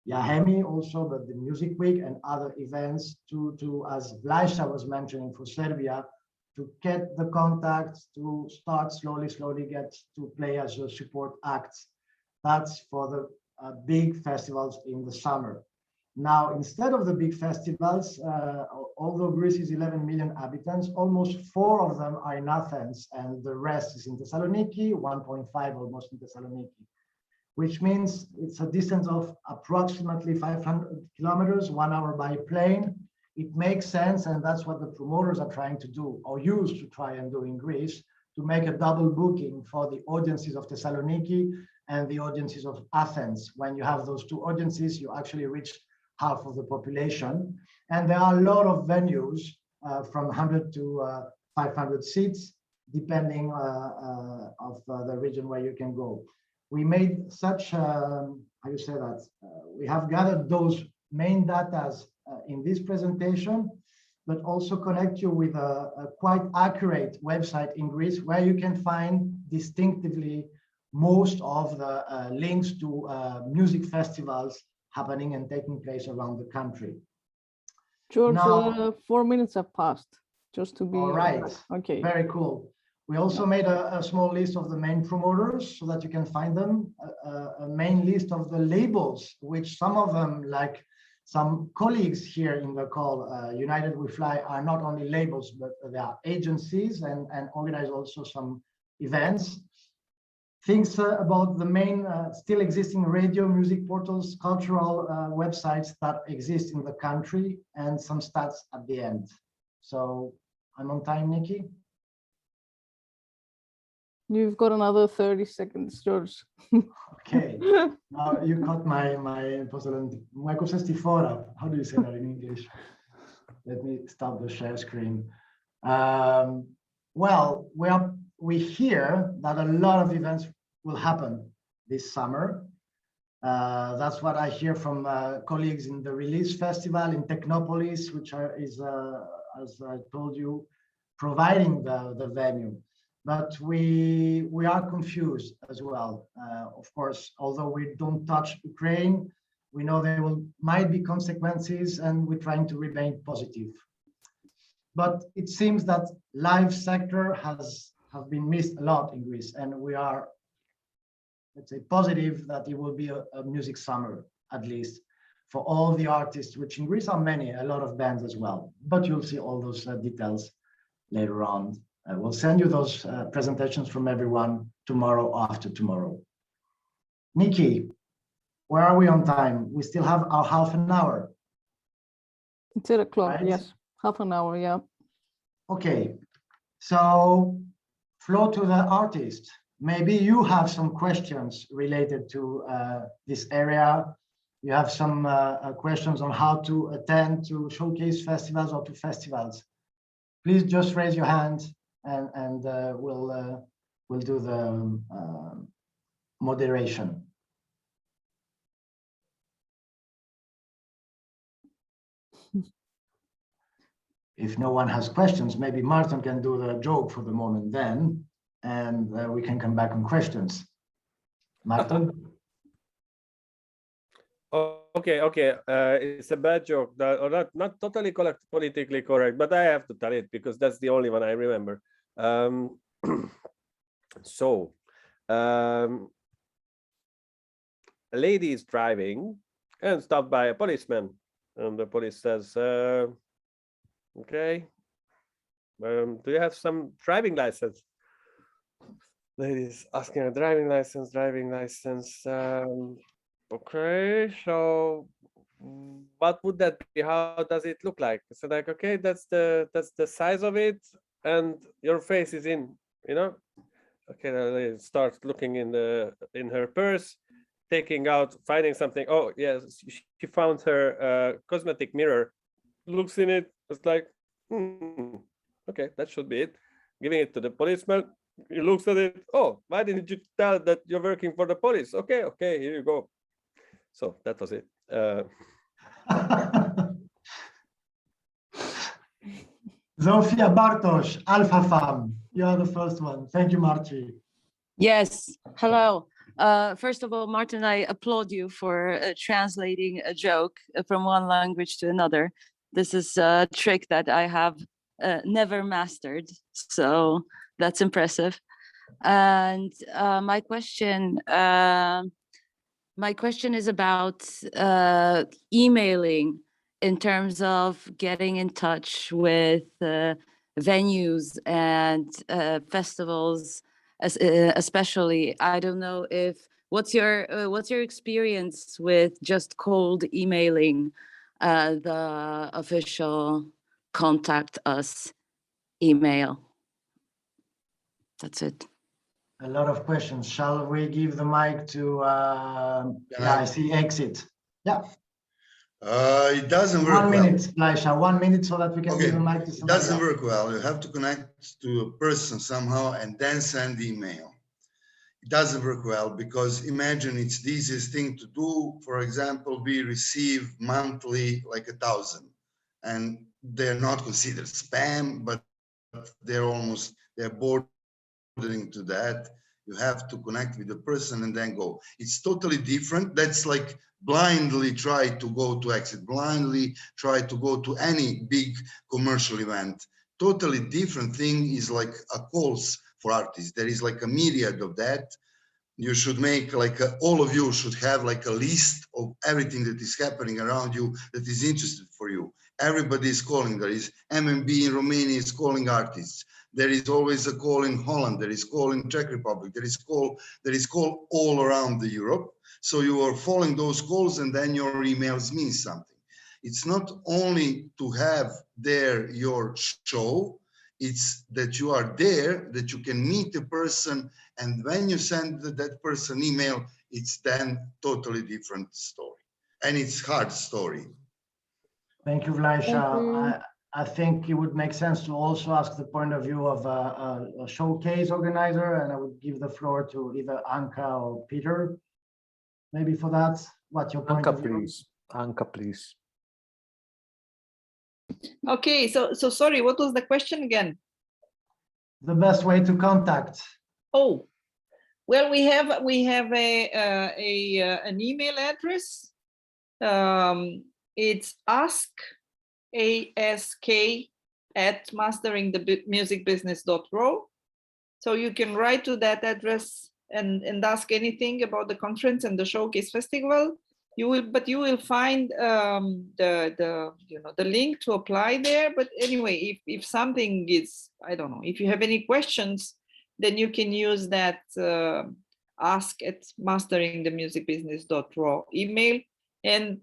Hemi also, but the Music Week and other events to as Vlasta was mentioning for Serbia, to get the contacts, to start slowly get to play as a support act. That's for the big festivals in the summer. Now, instead of the big festivals, although Greece is 11 million inhabitants, almost 4 of them are in Athens and the rest is in Thessaloniki, 1.5 almost in Thessaloniki, which means it's a distance of approximately 500 kilometers, 1 hour by plane. It makes sense, and that's what the promoters are trying to do, or used to try and do in Greece, to make a double booking for the audiences of Thessaloniki and the audiences of Athens. When you have those 2 audiences, you actually reach half of the population. And there are a lot of venues from 100 to 500 seats, depending of the region where you can go. We made such, how you say that, we have gathered those main data in this presentation, but also connect you with a quite accurate website in Greece where you can find distinctively most of the links to music festivals happening and taking place around the country. George, now, 4 minutes have passed, just to be... All right, okay. Very cool. We also made a small list of the main promoters so that you can find them, a main list of the labels, which some of them, like some colleagues here in the call, United We Fly, are not only labels, but they are agencies and organize also some events. Things about the main still existing radio, music portals, cultural websites that exist in the country, and some stats at the end. So I'm on time, Nikki. You've got another 30 seconds, George. Okay. Now you caught my how do you say that in English? Let me stop the share screen. Well, we hear that a lot of events will happen this summer. That's what I hear from colleagues in the Release Festival in Technopolis, which is, as I told you, providing the venue. But we are confused as well. Of course, although we don't touch Ukraine, we know there might be consequences, and we're trying to remain positive. But it seems that live sector have been missed a lot in Greece, and we are, let's say, positive that it will be a music summer, at least, for all the artists, which in Greece are many, a lot of bands as well. But you'll see all those details later on. We'll send you those presentations from everyone tomorrow after tomorrow. Nikki, where are we on time? We still have our half an hour. It's 8 o'clock, right? yes. Half an hour, yeah. Okay, so flow to the artist. Maybe you have some questions related to this area. You have some questions on how to attend to showcase festivals or to festivals. Please just raise your hand and we'll do the moderation. If no one has questions, maybe Martin can do the joke for the moment then, and we can come back on questions. Martin? Okay. It's a bad joke, or not totally politically correct, but I have to tell it because that's the only one I remember. So, a lady is driving and stopped by a policeman, and the police says, okay, do you have some driving license? Ladies asking a driving license. Okay, so what would that be? How does it look like? So like, okay, that's the size of it, and your face is in, you know. Okay, they start looking in her purse, taking out, finding something. Oh yes, she found her cosmetic mirror. Looks in it. It's like, okay, that should be it. Giving it to the policeman. He looks at it. Oh, why didn't you tell that you're working for the police? Okay, here you go. So that was it. Zofia Bartosz, Alpha Fam. You are the first one. Thank you, Marci. Yes, hello. First of all, Martin, I applaud you for translating a joke from one language to another. This is a trick that I have never mastered, so that's impressive. And my question is about emailing in terms of getting in touch with venues and festivals, especially. I don't know what's your experience with just cold emailing the official contact us email? That's it. A lot of questions. Shall we give the mic to, yeah, I see exit. Yeah. It doesn't work 1 minute, Laisha, 1 minute so that we can give the mic to it somebody doesn't else. work well. You have to connect to a person somehow and then send email. It doesn't work well because imagine it's the easiest thing to do. For example, we receive monthly like 1,000 and they're not considered spam, but they're bordering to that. You have to connect with the person and then go. It's totally different. That's like blindly try to go to exit, blindly try to go to any big commercial event. Totally different thing is like a calls for artists. There is like a myriad of that. You should make like all of you should have like a list of everything that is happening around you that is interested for you. Everybody is calling. There is MMB in Romania is calling artists. There is always a call in Holland. There is call in Czech Republic. There is call all around the Europe. So you are following those calls and then your emails mean something. It's not only to have there your show, it's that you are there, that you can meet a person, and when you send that person email, it's then totally different story. And it's hard story. Thank you, Laisha. I think it would make sense to also ask the point of view of a showcase organizer, and I would give the floor to either Anka or Peter. Maybe for that, what's your point of view? Please. Anka, please. Okay, so sorry, what was the question again? The best way to contact. Oh, well, we have an email address. It's ask@masteringthemusicbusiness.ro. So you can write to that address and ask anything about the conference and the Showcase Festival. You will find the link to apply there. But anyway, if something is, I don't know, if you have any questions, then you can use that ask@masteringthemusicbusiness.ro email, and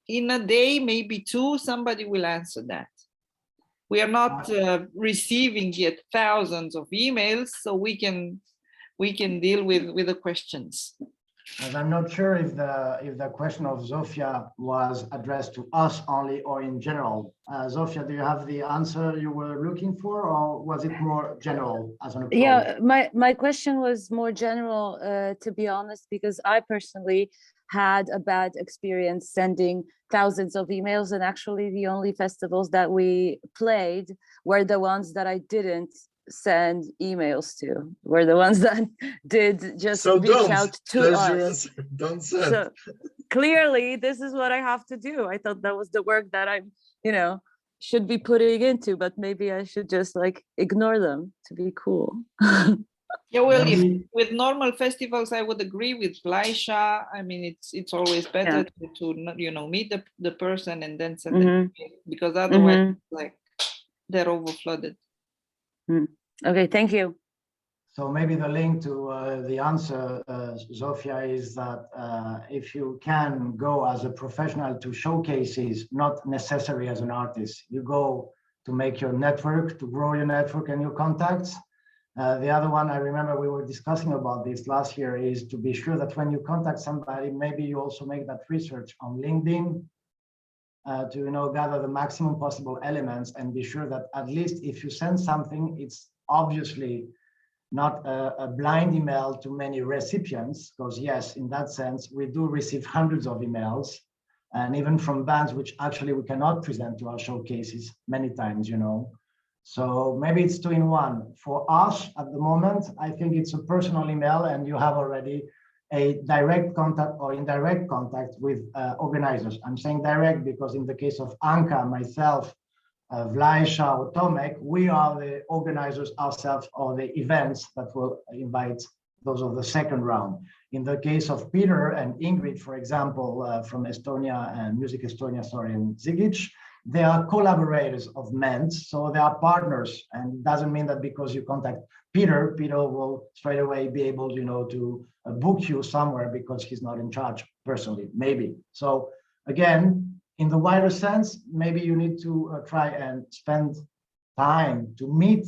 in a day, maybe two, somebody will answer that. We are not receiving yet thousands of emails, so we can deal with the questions. And I'm not sure if the question of Zofia was addressed to us only or in general. Zofia, do you have the answer you were looking for, or was it more general as an approach? Yeah, my question was more general, to be honest, because I personally had a bad experience sending thousands of emails, and actually the only festivals that we played were the ones that I didn't send emails to, were the ones that did just reach out to us. Don't send. So clearly this is what I have to do. I thought that was the work that I, should be putting into, but maybe I should just like ignore them to be cool. Yeah, well, with normal festivals, I would agree with Fleischer. I mean, it's always better to meet the person and then send them, because otherwise, like, they're overflooded. Okay, thank you. So maybe the link to the answer, Zofia, is that if you can go as a professional to showcases, not necessary as an artist, you go to make your network, to grow your network and your contacts. The other one, I remember we were discussing about this last year, is to be sure that when you contact somebody, maybe you also make that research on LinkedIn to gather the maximum possible elements, and be sure that at least if you send something, it's obviously not a blind email to many recipients, because yes, in that sense, we do receive hundreds of emails, and even from bands which actually we cannot present to our showcases many times, So maybe it's 2 in 1. For us at the moment, I think it's a personal email, and you have already a direct contact or indirect contact with organizers. I'm saying direct because in the case of Anka, myself, Vlaisha or Tomek, we are the organizers ourselves of the events that will invite those of the second round. In the case of Peter and Ingrid, for example, from Estonia and Music Estonia, and Zigic, they are collaborators of MENTS, so they are partners. And it doesn't mean that because you contact Peter will straight away be able, to book you somewhere because he's not in charge personally, maybe. So again, in the wider sense, maybe you need to try and spend time to meet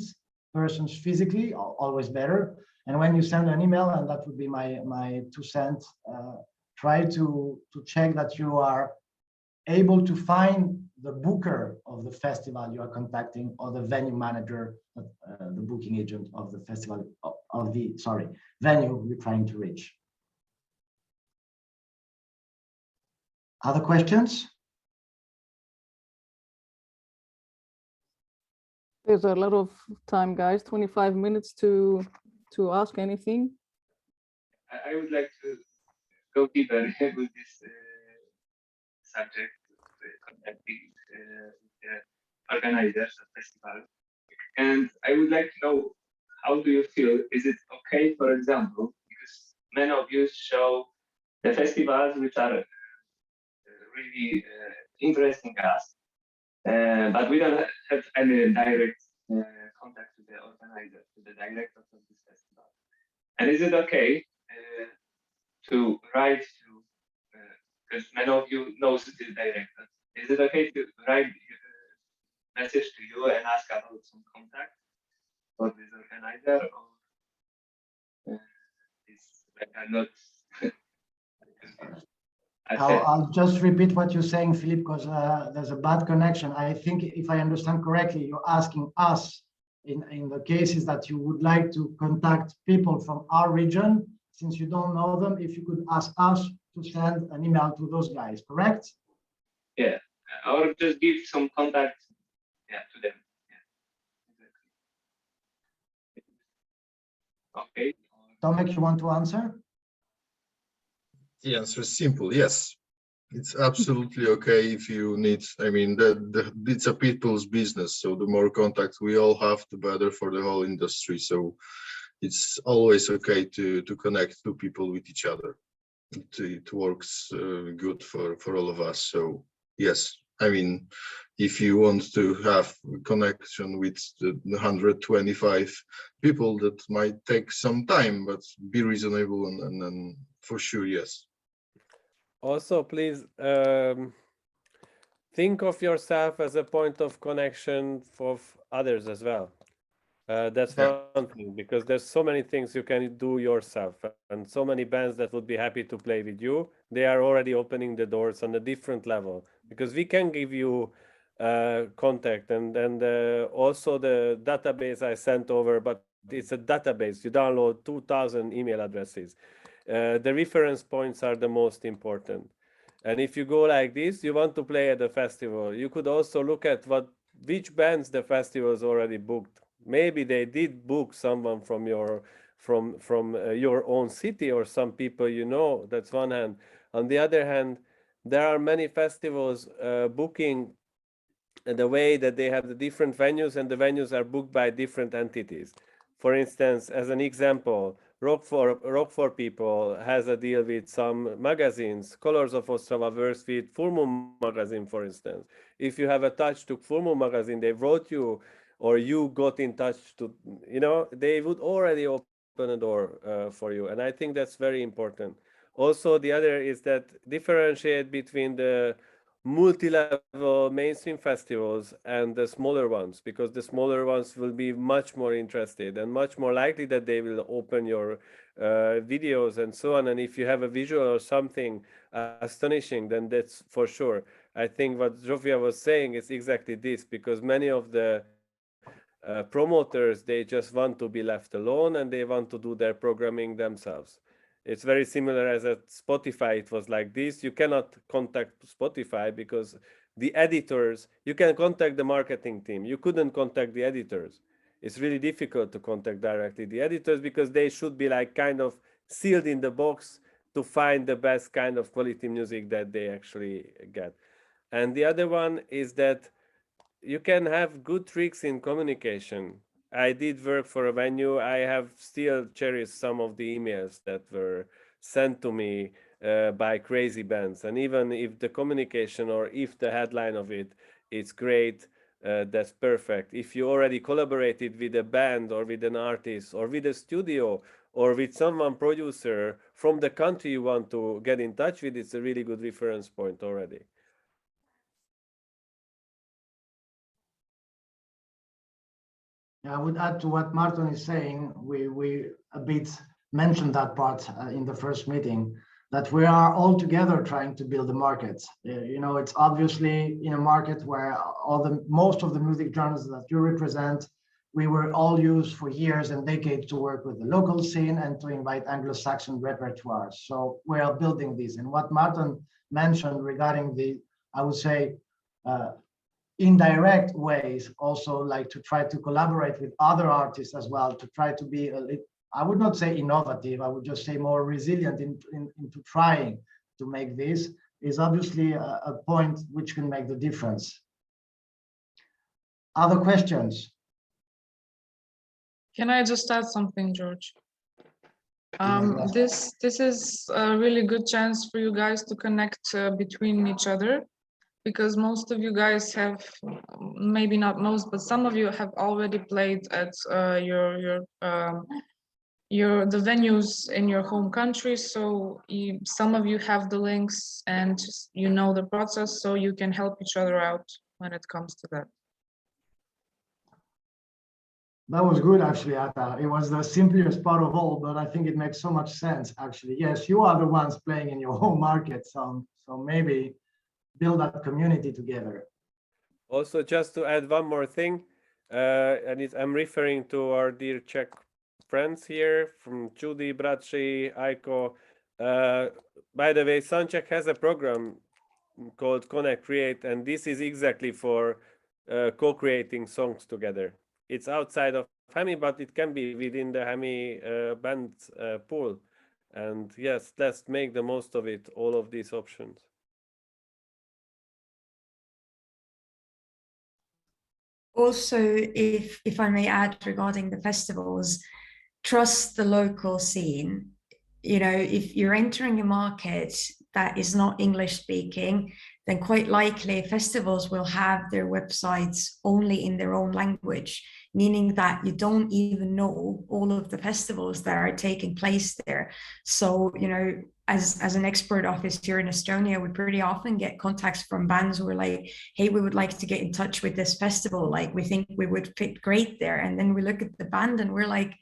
persons physically, always better. And when you send an email, and that would be my 2 cents, try to check that you are able to find the booker of the festival you are contacting, or the venue manager, the booking agent of the festival, of the venue you're trying to reach. Other questions? There's a lot of time, guys. 25 minutes to ask anything. I would like to go deeper with this subject, connecting the organizers of festival. And I would like to know, how do you feel? Is it okay, for example, because many of you show the festivals which are really interesting us, but we don't have any direct contact to the organizer, to the directors of this festival. And is it okay to write to, because many of you knows this director, is it okay to write a message to you and ask about some contact for this organizer, or is like I'm not? I'll just repeat what you're saying, Philip, because there's a bad connection. I think if I understand correctly, you're asking us in the cases that you would like to contact people from our region, since you don't know them, if you could ask us to send an email to those guys, correct? Yeah, or just give some contact, to them. Yeah. Okay. Tomek, you want to answer? The answer is simple, yes. It's absolutely okay if you need, it's a people's business. So the more contacts we all have, the better for the whole industry. So it's always okay to connect two people with each other. it works good for all of us. So yes, I mean, if you want to have connection with the 125 people, that might take some time, but be reasonable, and for sure, yes. Also, please think of yourself as a point of connection for others as well. That's one thing, because there's so many things you can do yourself, and so many bands that would be happy to play with you. They are already opening the doors on a different level, because we can give you contact, and also the database I sent over, but it's a database. You download 2,000 email addresses. The reference points are the most important. And if you go like this, you want to play at the festival, you could also look at which bands the festival's already booked. Maybe they did book someone from your your own city, or some people you know. That's one hand. On the other hand, there are many festivals booking the way that they have the different venues, and the venues are booked by different entities. For instance, as an example, Rock for People has a deal with some magazines. Colors of Ostrava works with Full Moon magazine, for instance. If you have a touch to Full Moon magazine, they wrote you, or you got in touch to, they would already open a door for you. And I think that's very important. Also, the other is that differentiate between the multi-level mainstream festivals and the smaller ones, because the smaller ones will be much more interested and much more likely that they will open your videos and so on. And if you have a visual or something astonishing, then that's for sure. I think what Zsofia was saying is exactly this, because many of the promoters, they just want to be left alone, and they want to do their programming themselves. It's very similar as at Spotify. It was like this. You cannot contact Spotify because the editors, you can contact the marketing team. You couldn't contact the editors. It's really difficult to contact directly the editors, because they should be like kind of sealed in the box to find the best kind of quality music that they actually get. And the other one is that you can have good tricks in communication. I did work for a venue. I have still cherished some of the emails that were sent to me by crazy bands. And even if the communication, or if the headline of it is great, that's perfect. If you already collaborated with a band, or with an artist, or with a studio, or with someone producer from the country you want to get in touch with, it's a really good reference point already. Yeah, I would add to what Martin is saying. We a bit mentioned that part in the first meeting, that we are all together trying to build a market. It's obviously in a market where most of the music genres that you represent, we were all used for years and decades to work with the local scene and to invite Anglo-Saxon repertoires. So we are building this. And what Martin mentioned regarding I would say, indirect ways, also, like to try to collaborate with other artists as well, to try to be I would not say innovative, I would just say more resilient into trying to make this, is obviously a point which can make the difference. Other questions? Can I just add something, George? This is a really good chance for you guys to connect between each other, because most of you guys have, maybe not most, but some of you have already played at the venues in your home country. So some of you have the links and you know the process, so you can help each other out when it comes to that. That was good, actually, Atta. It was the simplest part of all, but I think it makes so much sense, actually. Yes, you are the ones playing in your home market, so maybe build that community together. Also, just to add one more thing, and I'm referring to our dear Czech friends here from Judy, Bratrzy, Aiko. By the way, Soundcheck has a program called Connect Create, and this is exactly for co-creating songs together. It's outside of Hemi, but it can be within the Hemi band pool. And yes, let's make the most of it, all of these options. Also, if I may add regarding the festivals, trust the local scene. you know, if you're entering a market that is not English speaking, then quite likely festivals will have their websites only in their own language, meaning that you don't even know all of the festivals that are taking place there. So, you know, as an expert office here in Estonia, we pretty often get contacts from bands who are like, hey, we would like to get in touch with this festival. Like, we think we would fit great there. And then we look at the band and we're like,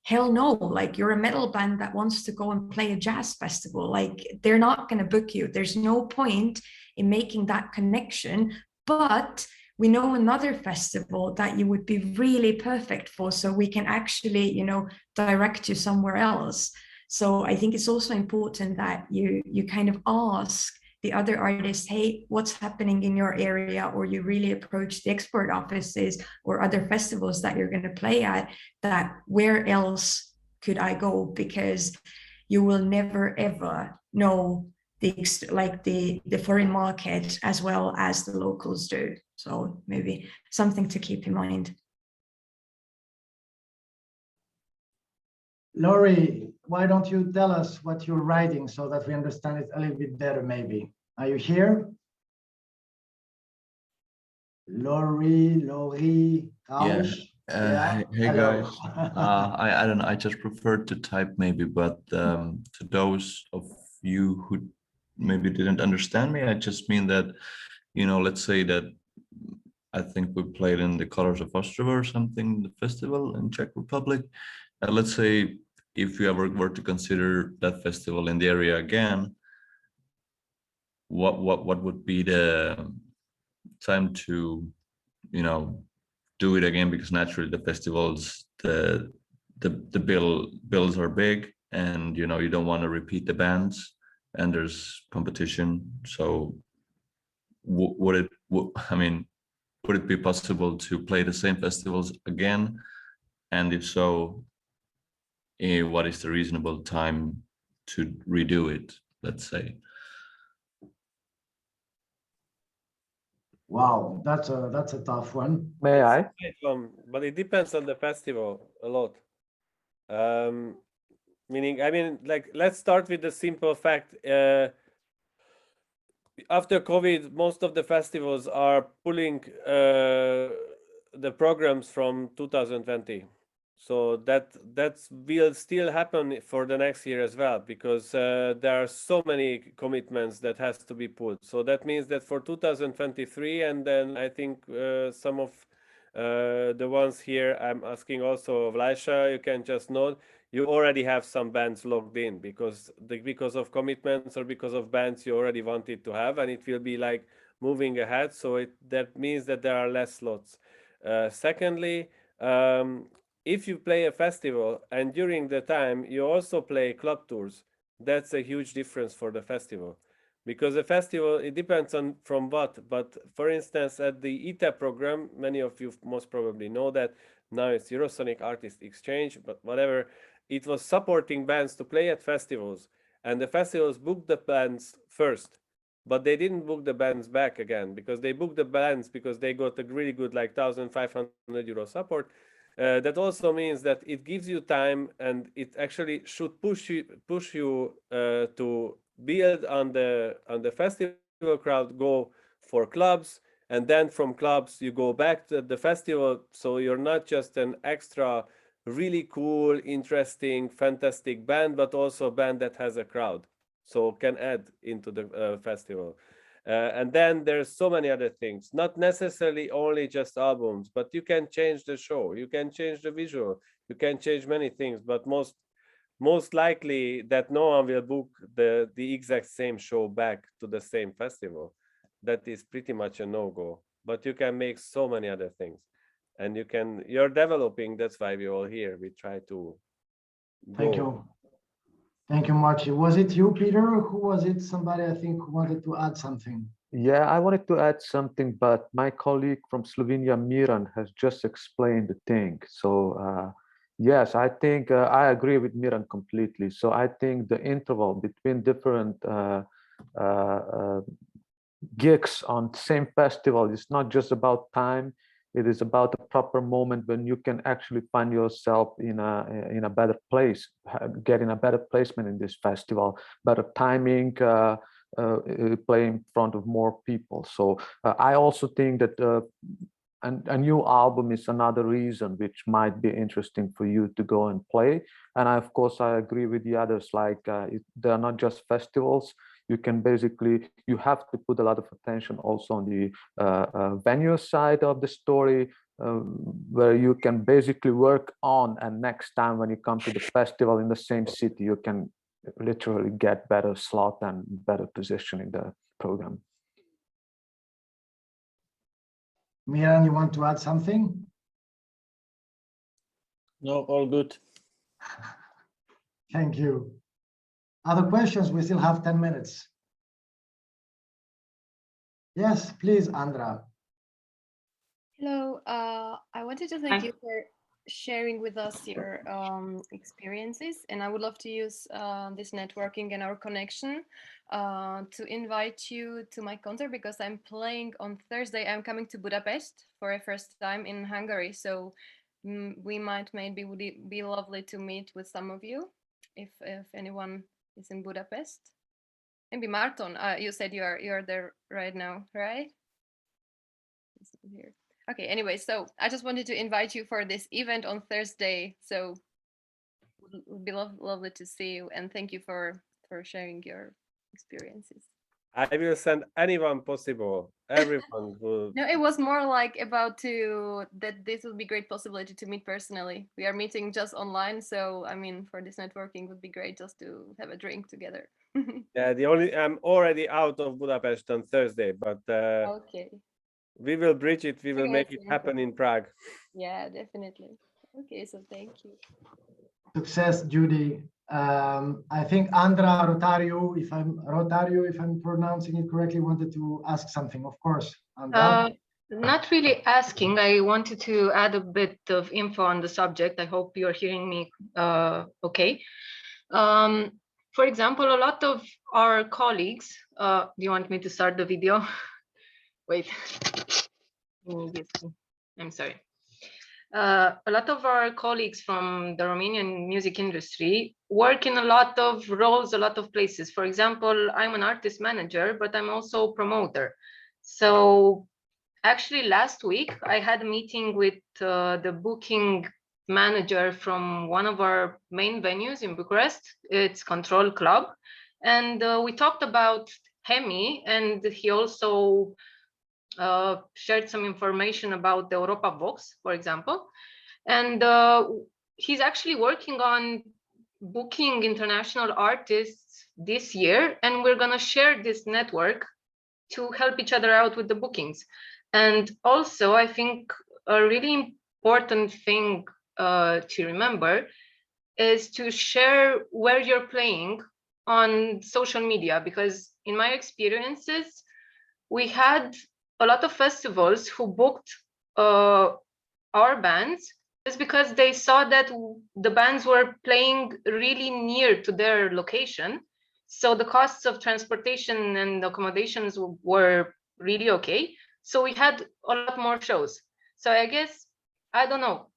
hell no, like you're a metal band that wants to go and play a jazz festival. Like, they're not going to book you. There's no point in making that connection. But we know another festival that you would be really perfect for, so we can actually, you know, direct you somewhere else. So I think it's also important that you kind of ask the other artists, hey, what's happening in your area? Or you really approach the export offices or other festivals that you're going to play at, that where else could I go? Because you will never ever know the foreign market as well as the locals do. So maybe something to keep in mind. Laurie, why don't you tell us what you're writing so that we understand it a little bit better, maybe? Are you here? Laurie, Rausch? Yeah. Hey guys. I don't know. I just prefer to type maybe, but to those of you who maybe didn't understand me, I just mean that, you know, let's say that I think we played in the Colors of Ostrava or something, the festival in Czech Republic. Let's say if you ever were to consider that festival in the area again, what would be the time to, you know, do it again? Because naturally the festivals, the bills are big, and you know, you don't want to repeat the bands, and there's competition. So would it be possible to play the same festivals again? And if so, what is the reasonable time to redo it, let's say? Wow, that's a tough one. May I? But it depends on the festival a lot. Meaning, I mean, like, let's start with the simple fact. After COVID, most of the festivals are pulling the programs from 2020. So that will still happen for the next year as well, because there are so many commitments that has to be pulled. So that means that for 2023, and then I think some of the ones here, I'm asking also Vlaisha, you can just note, you already have some bands logged in because of commitments or because of bands you already wanted to have, and it will be like moving ahead. So that means that there are less slots. Secondly, if you play a festival and during the time you also play club tours, that's a huge difference for the festival. Because the festival, it depends on from what, but for instance, at the ETA program, many of you most probably know that now it's Eurosonic Artist Exchange, but whatever, it was supporting bands to play at festivals, and the festivals booked the bands first, but they didn't book the bands back again, because they booked the bands because they got a really good like €1,500 support. That also means that it gives you time, and it actually should push you to build on the festival crowd, go for clubs, and then from clubs you go back to the festival, so you're not just an extra really cool, interesting, fantastic band, but also a band that has a crowd, so can add into the festival. And then there's so many other things, not necessarily only just albums, but you can change the show, you can change the visual, you can change many things, but most likely that no one will book the exact same show back to the same festival. That is pretty much a no-go, but you can make so many other things, and you're developing. That's why we're all here. We try to go. Thank you, Marci. Was it you, Peter? Who was it? Somebody, I think, who wanted to add something. Yeah, I wanted to add something, but my colleague from Slovenia, Miran, has just explained the thing. So yes, I think I agree with Miran completely. So I think the interval between different gigs on the same festival is not just about time. It is about the proper moment when you can actually find yourself in a better place, getting a better placement in this festival, better timing, play in front of more people. So I also think that a new album is another reason which might be interesting for you to go and play. And of course, I agree with the others, like they're not just festivals. You can basically, you have to put a lot of attention also on the venue side of the story, where you can basically work on, and next time when you come to the festival in the same city, you can literally get better slot and better position in the program. Miran, you want to add something? No, all good. Thank you. Other questions? We still have 10 minutes. Yes, please, Andra. Hello, I wanted to thank you for sharing with us your experiences, and I would love to use this networking and our connection to invite you to my concert, because I'm playing on Thursday. I'm coming to Budapest for a first time in Hungary, so we might maybe would it be lovely to meet with some of you if anyone is in Budapest. Maybe Marton, you said you're there right now, right? Here. Okay, anyway, so I just wanted to invite you for this event on Thursday. So it would be lovely to see you, and thank you for sharing your experiences. I will send anyone possible, everyone will. No, it was more like that this would be great possibility to meet personally. We are meeting just online, so I mean, for this networking would be great just to have a drink together. Yeah, I'm already out of Budapest on Thursday, but okay. We will bridge it. We will make it happen in Prague. Yeah, definitely. Okay, so thank you. Success, Judy. I think Andra Rotario, if I'm pronouncing it correctly, wanted to ask something. Of course, Andra. Not really asking. I wanted to add a bit of info on the subject. I hope you're hearing me okay. For example, a lot of our colleagues, do you want me to start the video? Wait, I'm sorry. A lot of our colleagues from the Romanian music industry work in a lot of roles, a lot of places. For example, I'm an artist manager, but I'm also a promoter. So actually last week, I had a meeting with the booking manager from one of our main venues in Bucharest. It's Control Club. And we talked about Hemi, and he also shared some information about the Europa Vox, for example. And he's actually working on booking international artists this year, and we're going to share this network to help each other out with the bookings. And also, I think a really important thing to remember is to share where you're playing on social media, because in my experiences, we had a lot of festivals who booked our bands just because they saw that the bands were playing really near to their location. So the costs of transportation and accommodations were really okay. So we had a lot more shows. So I guess, I don't know,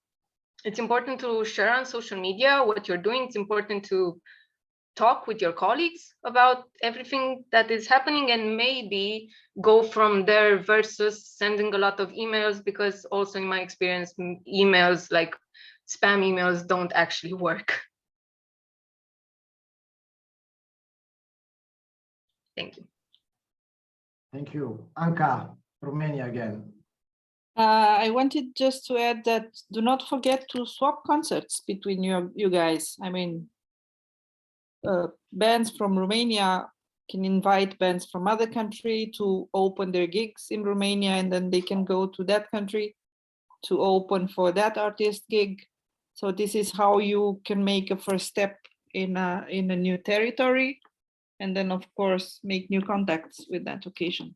it's important to share on social media what you're doing. It's important to talk with your colleagues about everything that is happening, and maybe go from there versus sending a lot of emails, because also in my experience, emails like spam emails don't actually work. Thank you. Thank you. Anca, Romania again. I wanted just to add that do not forget to swap concerts between you guys. I mean, bands from Romania can invite bands from other country to open their gigs in Romania, and then they can go to that country to open for that artist gig. So this is how you can make a first step in a new territory, and then of course make new contacts with that occasion.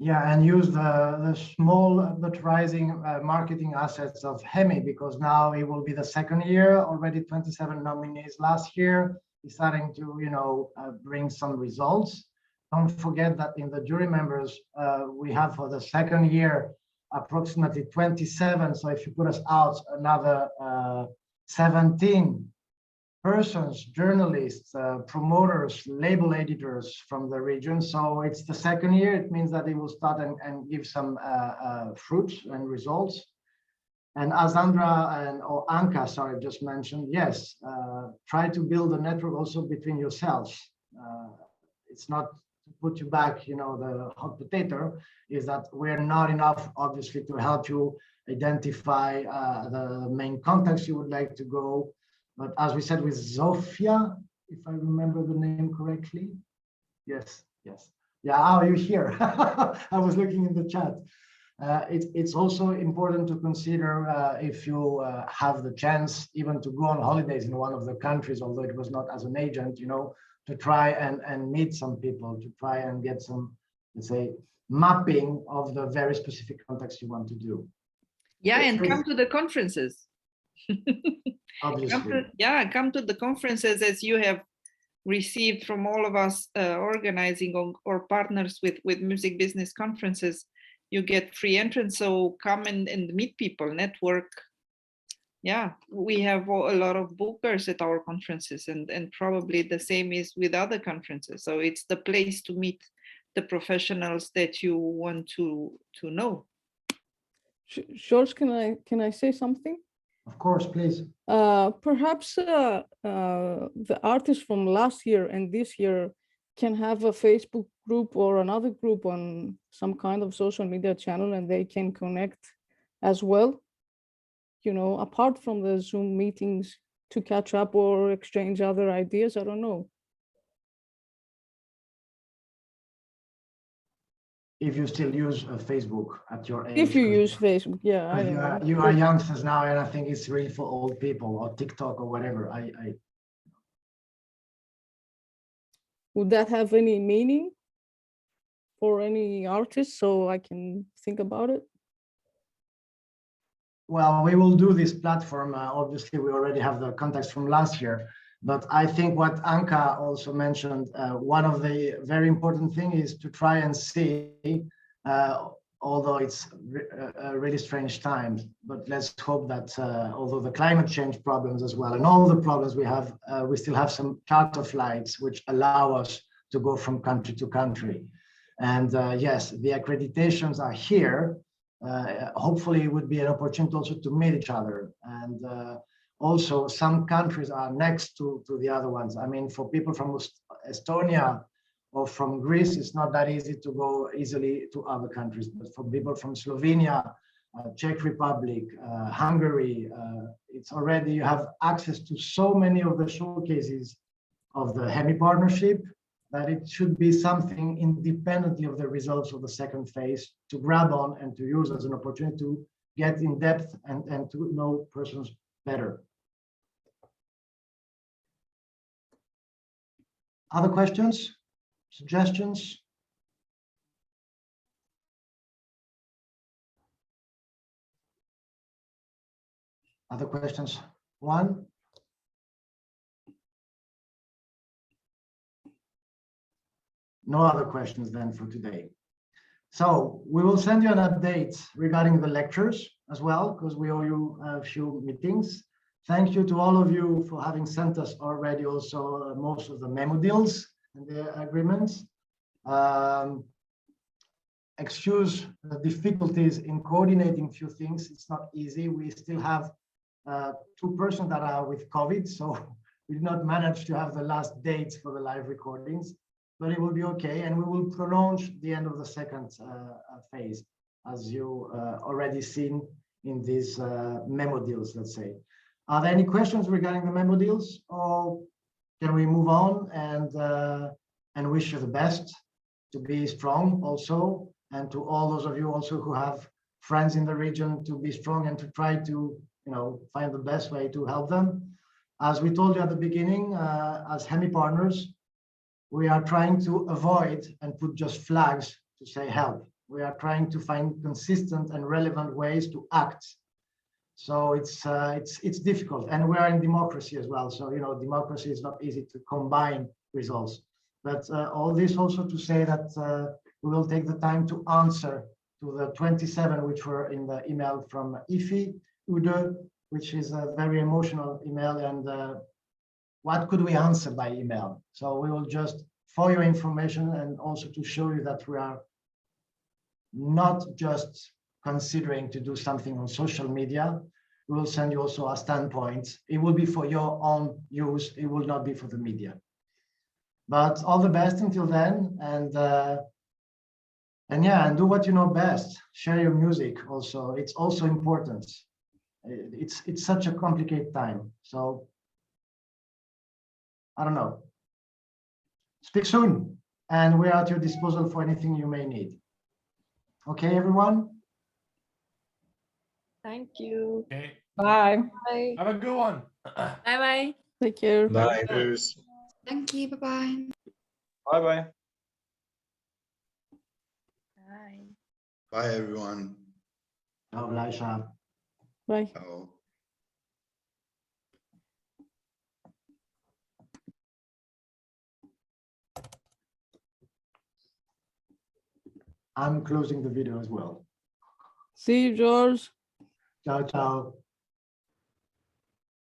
Yeah, and use the small but rising marketing assets of Hemi, because now it will be the second year, already 27 nominees last year. It's starting to, bring some results. don't forget that in the jury members, we have for the second year approximately 27. So if you put us out, another 17 persons, journalists, promoters, label editors from the region. So it's the second year. It means that it will start and give some fruits and results. And as Andra or Anka, sorry, just mentioned, yes, try to build a network also between yourselves. It's not to put you back, you know, the hot potato is that we're not enough, obviously, to help you identify the main contacts you would like to go. But as we said with Zofia, if I remember the name correctly, yes. Yeah, oh, you're here. I was looking in the chat. It's also important to consider if you have the chance even to go on holidays in one of the countries, although it was not as an agent, you know, to try and meet some people, to try and get some, let's say, mapping of the very specific contacts you want to do. Yeah, and come to the conferences. Obviously. Come to the conferences as you have received from all of us organizing or partners with music business conferences. You get free entrance, so come and meet people, network. Yeah, we have a lot of bookers at our conferences, and probably the same is with other conferences. So it's the place to meet the professionals that you want to know. George, can I say something? Of course, please. Perhaps the artists from last year and this year can have a Facebook group or another group on some kind of social media channel, and they can connect as well, you know, apart from the Zoom meetings, to catch up or exchange other ideas. I don't know. If you still use Facebook at your age. If you use Facebook, yeah. I don't know. You are youngsters now, and I think it's really for old people, or TikTok or whatever. Would that have any meaning for any artist, so I can think about it? Well, we will do this platform. Obviously, we already have the contacts from last year, but I think what Anka also mentioned, one of the very important thing is to try and see, although it's really strange times, but let's hope that although the climate change problems as well, and all the problems we have, we still have some charter flights which allow us to go from country to country. And yes, the accreditations are here. Hopefully it would be an opportunity also to meet each other. And also some countries are next to the other ones. I mean, for people from Estonia or from Greece, it's not that easy to go easily to other countries. But for people from Slovenia, Czech Republic, Hungary, it's already, you have access to so many of the showcases of the Hemi partnership that it should be something independently of the results of the second phase to grab on and to use as an opportunity to get in depth and to know persons better. Other questions, suggestions? Other questions? One? No other questions then for today. So we will send you an update regarding the lectures as well, because we owe you a few meetings. Thank you to all of you for having sent us already also most of the memo deals and the agreements. Excuse the difficulties in coordinating few things. It's not easy. We still have 2 persons that are with COVID, so we did not manage to have the last dates for the live recordings, but it will be okay. And we will prolong the end of the second phase, as you already seen in these memo deals, let's say. Are there any questions regarding the memo deals, or can we move on and wish you the best, to be strong also, and to all those of you also who have friends in the region, to be strong and to try to, you know, find the best way to help them. As we told you at the beginning, as Hemi partners, we are trying to avoid and put just flags to say help. We are trying to find consistent and relevant ways to act. So it's difficult, and we are in democracy as well. So, you know, democracy is not easy to combine results. But all this also to say that we will take the time to answer to the 27 which were in the email from Ifi Ude, which is a very emotional email. And what could we answer by email? So we will just, for your information and also to show you that we are not just considering to do something on social media, we will send you also our standpoint. It will be for your own use. It will not be for the media. But all the best until then, and yeah, and do what you know best. Share your music also. It's also important. It's such a complicated time. So I don't know. Speak soon, and we're at your disposal for anything you may need. Okay, everyone? Thank you. Okay. Bye. Bye. Have a good one. Bye. Take care. Bye. Thank you. Bye-bye. Bye-bye. Bye. Bye, everyone. Ciao, Laisha. Bye. Ciao. I'm closing the video as well. See you, George. Ciao, ciao.